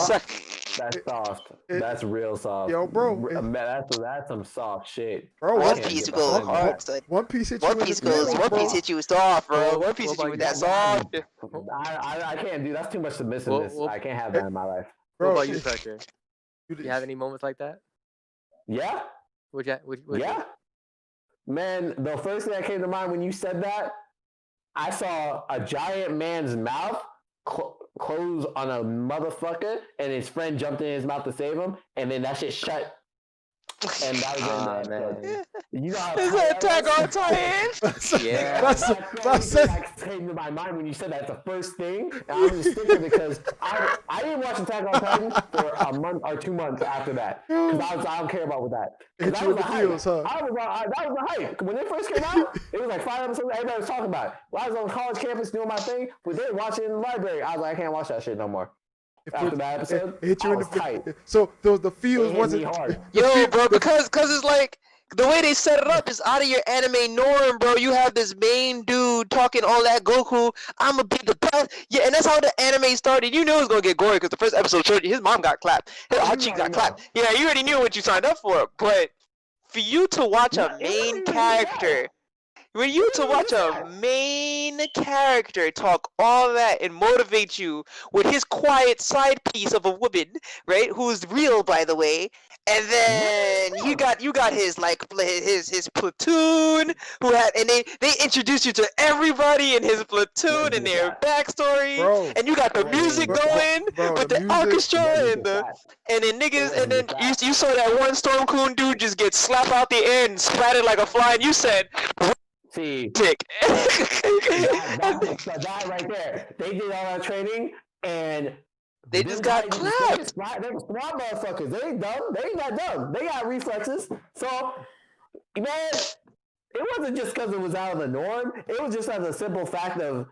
That's soft. That's real soft. Yo, bro. Man, that's some soft shit. Bro, One Piece goes hard, son. One Piece hit you One in Piece the feels, One bro. Piece hit you soft, bro. Well, One Piece what hit you about with you? that soft. I can't do. That's too much submissiveness. Well, I can't have that in my life. Bro, what about you, Tucker? You have any moments like that? Yeah. Yeah. Man, the first thing that came to mind when you said that, I saw a giant man's mouth close on a motherfucker, and his friend jumped in his mouth to save him, and then that shit shut. And that was the end of man. You know how Is that Attack on Titan? Yeah. that came to my mind when you said that. The first thing, and I was just thinking because I didn't watch Attack on Titan for a month or 2 months after that because I don't care about that. Hit you with the feels, huh? That was the hype. When it first came out, it was like 5 episodes. Everybody was talking about it. When I was on college campus doing my thing, we didn't watch it in the library. I was like, I can't watch that shit no more. After that episode, it hit you in the tight. So the feels wasn't hard. Yo, bro, because it's like the way they set it up is out of your anime norm, bro. You have this main dude talking all that Goku, I'ma be the best. Yeah, and that's how the anime started. You knew it was gonna get gory because the first episode showed you his mom got clapped, her cheek got clapped. Yeah, you already knew what you signed up for. But for you to watch a main character. When you to watch a main character talk all that and motivate you with his quiet side piece of a woman, right? Who's real, by the way. And then you got his like his platoon who had, and they introduced you to everybody in his platoon and their backstory, bro, and you got the music going with the orchestra and then niggas, and then you saw that one Storm Coon dude just get slapped out the air and splattered like a fly, and you said. See, Dick. that right there. They did all that training and they just got clapped. They were smart motherfuckers. They ain't dumb. They ain't that dumb. They got reflexes. So, man, it wasn't just because it was out of the norm. It was just as a simple fact of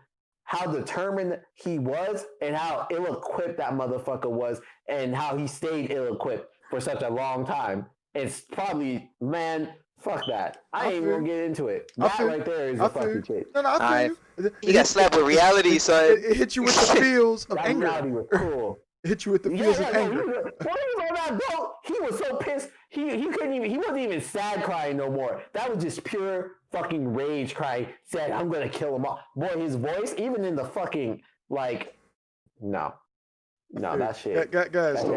how determined he was and how ill-equipped that motherfucker was and how he stayed ill-equipped for such a long time. It's probably, man... Fuck that. I ain't even gonna get into it. That right there is a fucking shit. No, I feel you. You got slapped with reality, son. It hit you with the feels of anger. Reality was cool. It hit you with the feels of anger. When he was on that boat, he was so pissed. He couldn't even. He wasn't even sad crying no more. That was just pure fucking rage crying. Said, "I'm gonna kill him all." Boy, his voice, even in the fucking like, no, that shit. Guys. All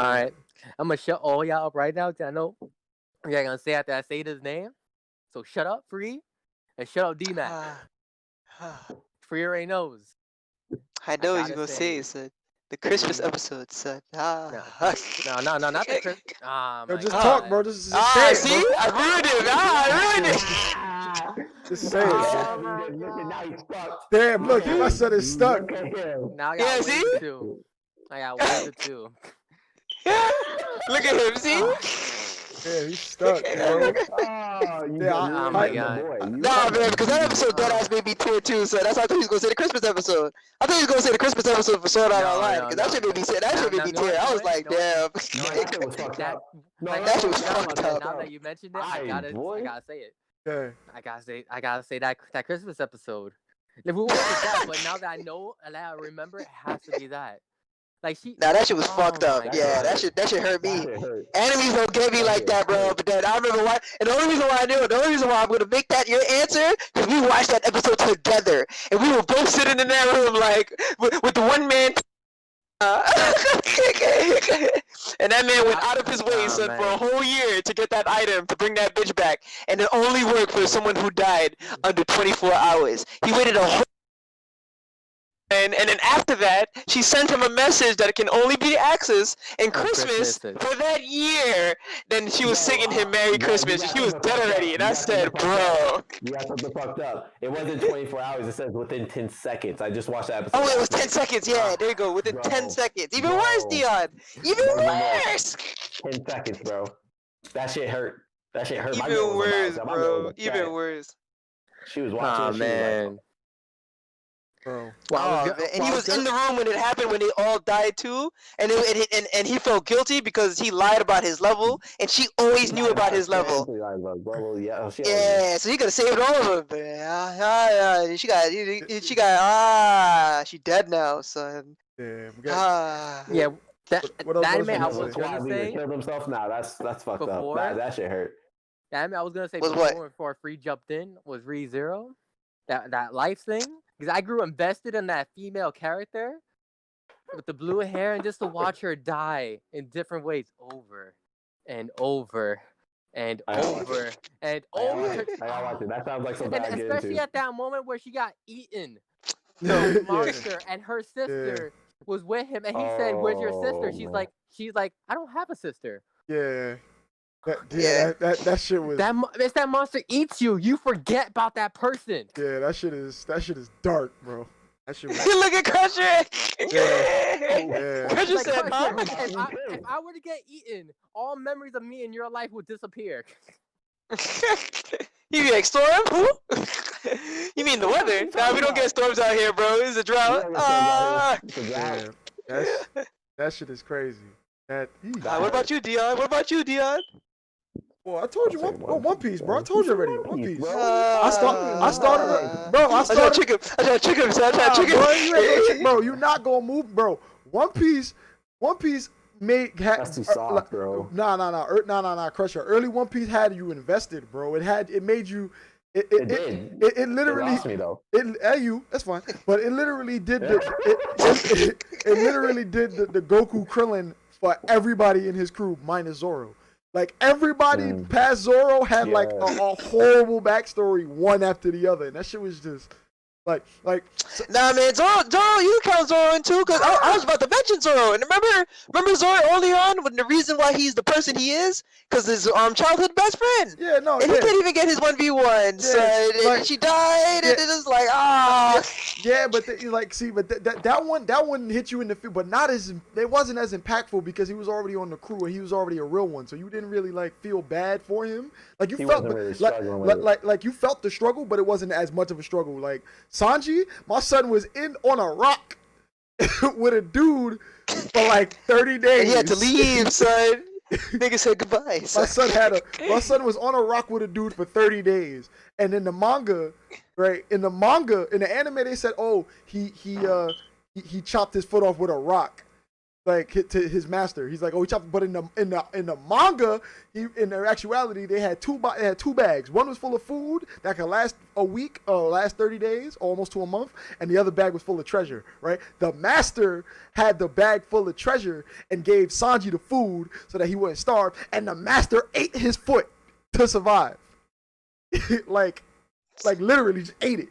right, I'm gonna shut all y'all up right now. I know. Yeah, gonna say after I say his name. So shut up, Free, and shut up, D-Mac. Free already knows. I know what you're gonna say, son. The Christmas episode, son. No, not the Christmas. Yo, just talk, bro. Just say it, see? bro. I ruined it. Just say it. Now he's fucked. Damn, look, my son is stuck. Now I got ways too. I got ways too. Look at him, see? Yeah, he's stuck, bro. Oh my god. Nah, man, because that episode deadass made me tear too, so that's why I thought he was gonna say the Christmas episode. I thought he was gonna say the Christmas episode for Sword Art Online, because that shit made me say that shit made me tear. I was like, damn. That shit was fucked up. That shit was fucked up. Now that you mentioned it, I gotta say it. Yeah. I gotta say that Christmas episode. If we watch that, but now that I know and I remember, it has to be that. Like nah, that shit was fucked up. Yeah, that shit hurt me. Enemies don't get me like that, bro. But then I remember why, and the only reason why I'm gonna make that your answer, because we watched that episode together, and we were both sitting in that room like with the one man. And that man went out of his way, son, for a whole year to get that item to bring that bitch back, and it only worked for someone who died under 24 hours. He waited a whole. And then after that, she sent him a message that it can only be accessed in Christmas for that year. Then she was singing him Merry Christmas. He was dead already. And I said, bro. You got something fucked up. It wasn't 24 hours. It says within 10 seconds. I just watched that episode. Oh, it was 10 seconds. Yeah, there you go. Within 10 seconds. Even worse, Dion. Even worse. 10 seconds, bro. That shit hurt. Even worse, bro. Even worse. She was watching. Oh, man. Bro. And he was in the room when it happened, when they all died too, and he felt guilty because he lied about his level, and she always knew about his level. Yeah, so he could have saved all of them. She dead now, son. Damn. Yeah, What else? That What anime I else was gonna say killed himself. Nah, that's fucked up. before. That shit hurt. The anime I was gonna say Was before Free jumped in was ReZero. That life thing, because I grew invested in that female character with the blue hair, and just to watch her die in different ways over and over and over and over. I gotta watch it. That sounds like something And I get especially into. at that moment where she got eaten, Yeah. the monster, and her sister was with him, and he said, "Where's your sister?" She's man. like, "I don't have a sister." Yeah. Yeah. That shit was. It's that monster eats you. You forget about that person. Yeah, that shit is dark, bro. That shit was. Look at Crusher. Yeah. Crusher Like, said, "Huh?" if I were to get eaten, all memories of me in your life would disappear. You be like, Storm? Who? You mean the weather? Nah, we don't get storms out here, bro. It's a drought. Yeah. That shit is crazy. What about you, Dion? What about you, Dion? Well, I told you One Piece, bro. I told you already. One Piece. I started, bro. I I started. trick him, son. I trick him. Bro, you ain't gonna trick, bro. You not gonna move, bro. One Piece made. That's too soft, bro. Nah, Crusher. Early One Piece had you invested, bro. It made you. It literally. It lost me though. That's fine. But it literally did it literally did the Goku Krillin for everybody in his crew minus Zoro. Like everybody past Zoro had like a horrible backstory one after the other, and that shit was just like. Nah, man, Zoro, you can count Zoro in too, cause I was about to mention Zoro, and remember Zoro early on, when the reason why he's the person he is, cause his childhood best friend. Yeah, no, and he can't even get his 1v1, so and she died, and it was like Yeah, but that one hit you in the field, but it wasn't as impactful because he was already on the crew and he was already a real one, so you didn't really like feel bad for him. Like you felt like you felt the struggle, but it wasn't as much of a struggle. Like Sanji, my son was on a rock with a dude for like 30 days. And he had to leave, son. Nigga said goodbye. Son. My son was on a rock with a dude for 30 days. And in the manga, right? In the anime, they said, oh, he chopped his foot off with a rock. Like to his master, he's like, oh, he chopped. But in the manga, in their actuality, they had two bags. One was full of food that could last a week, or last 30 days, almost to a month, and the other bag was full of treasure. Right? The master had the bag full of treasure and gave Sanji the food so that he wouldn't starve, and the master ate his foot to survive. like literally just ate it.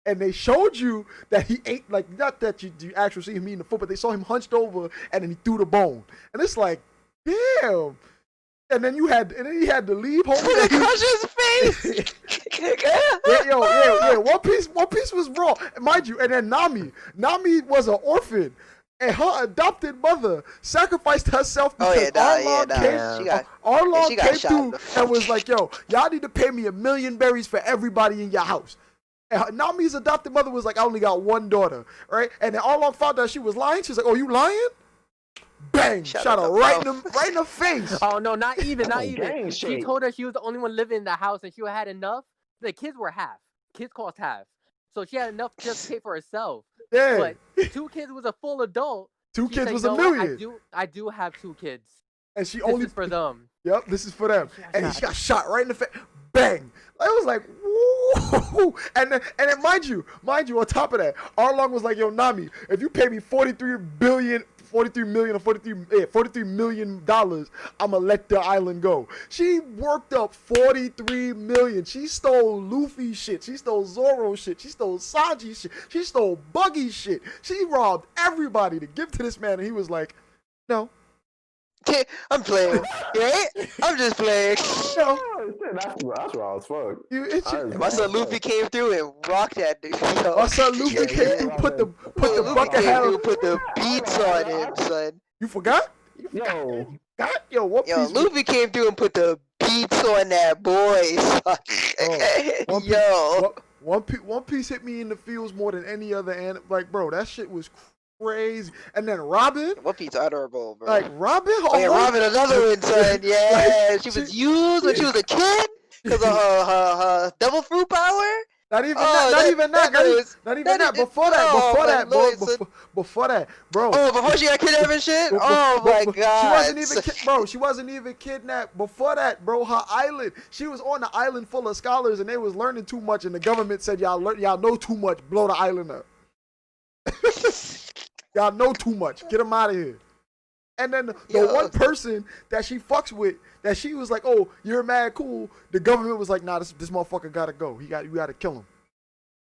And they showed you that he ate, like, not that you actually see him eating the foot, but they saw him hunched over and then he threw the bone. And it's like, damn. And then he had to leave home. Look at Crush's face. Yeah. One Piece was raw, mind you. And then Nami was an orphan, and her adopted mother sacrificed herself because Arlong came through and was like, yo, y'all need to pay me 1 million berries for everybody in your house. And Nami's adopted mother was like, I only got one daughter, right? And then Arlong found out she was lying. She's like, oh, you lying? Bang! Shot her right in the face. Oh no, not even. She told her she was the only one living in the house, and she had enough. The kids were half. Kids cost half, so she had enough just to pay for herself. Yeah. But 2 kids was a full adult. Two kids was $1 million. I do have 2 kids. And she this only is for them. Yep, this is for them. And she got shot right in the face. Bang! I was like, woo! And then mind you, on top of that, Arlong was like, yo, Nami, if you pay me $43 million I'ma let the island go. She worked up $43 million. She stole Luffy shit. She stole Zoro shit. She stole Sanji shit. She stole Buggy shit. She robbed everybody to give to this man, and he was like, no. I'm playing, right? I'm just playing. No. That's raw as fuck. My son Luffy came through and rocked that dude. My son Luffy came through, put the bucket hat on, put the beats on him, son. You forgot? Luffy came through and put the beats on that boy, son. One Piece hit me in the feels more than any other anime. Like, bro, that shit was crazy. And then Robin. One Piece honorable, bro. Like Robin. Robin, another one, son. Yeah, she was used when she was a kid because of her devil fruit power. Not even that. Before that, bro. Oh, before she got kidnapped and shit. Oh my god. She wasn't even kidnapped. Before that, bro, her island. She was on the island full of scholars, and they was learning too much, and the government said y'all know too much. Blow the island up. Y'all know too much. Get them out of here. And then the one person that she fucks with, that she was like, oh, you're mad cool. The government was like, nah, this motherfucker gotta go. You gotta kill him.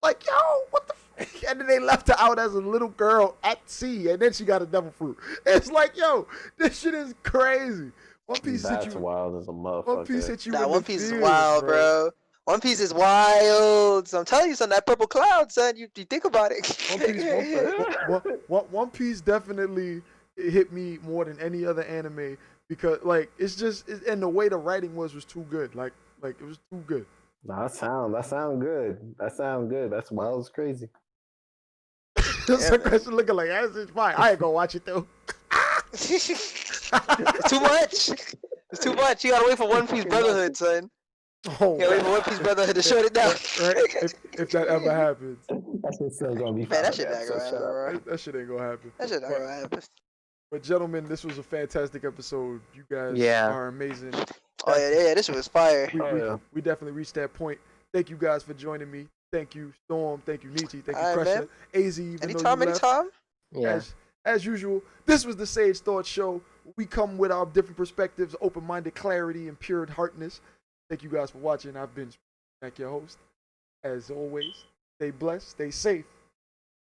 Like, yo, what the f-? And then they left her out as a little girl at sea, and then she got a devil fruit. It's like, yo, this shit is crazy. One Piece hit you. That's wild as a motherfucker. One Piece hit you. Nah, One Piece is wild, bro. One Piece is wild. So I'm telling you, son, that purple cloud, son. You think about it. One Piece definitely hit me more than any other anime because, like, it's just, and the way the writing was too good. Like it was too good. Nah, that sound good. That sound good. That's wild. It's crazy. That's a question looking like, it's fine. I ain't gonna watch it though. It's too much. It's too much. You gotta wait for One Piece Brotherhood, son. Oh, you gotta wait for One Piece Brotherhood to shut it down. Right? If that ever happens. That shit's still gonna be Man, fine. that shit not gonna happen, bro. That shit ain't gonna happen. That shit not gonna happen. But gentlemen, this was a fantastic episode. You guys are amazing. Oh yeah, this was fire. We definitely reached that point. Thank you guys for joining me. Thank you, Storm. Thank you, Nietzsche. Thank you, Crusher. AZ, anytime. Yeah. As usual, this was the Sage Thought Show. We come with our different perspectives, open-minded clarity, and pure heartness. Thank you guys for watching. I've been Mac, your host. As always, stay blessed, stay safe.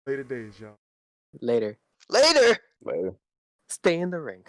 Later days, y'all. Later. Later. Later. Stay in the ring.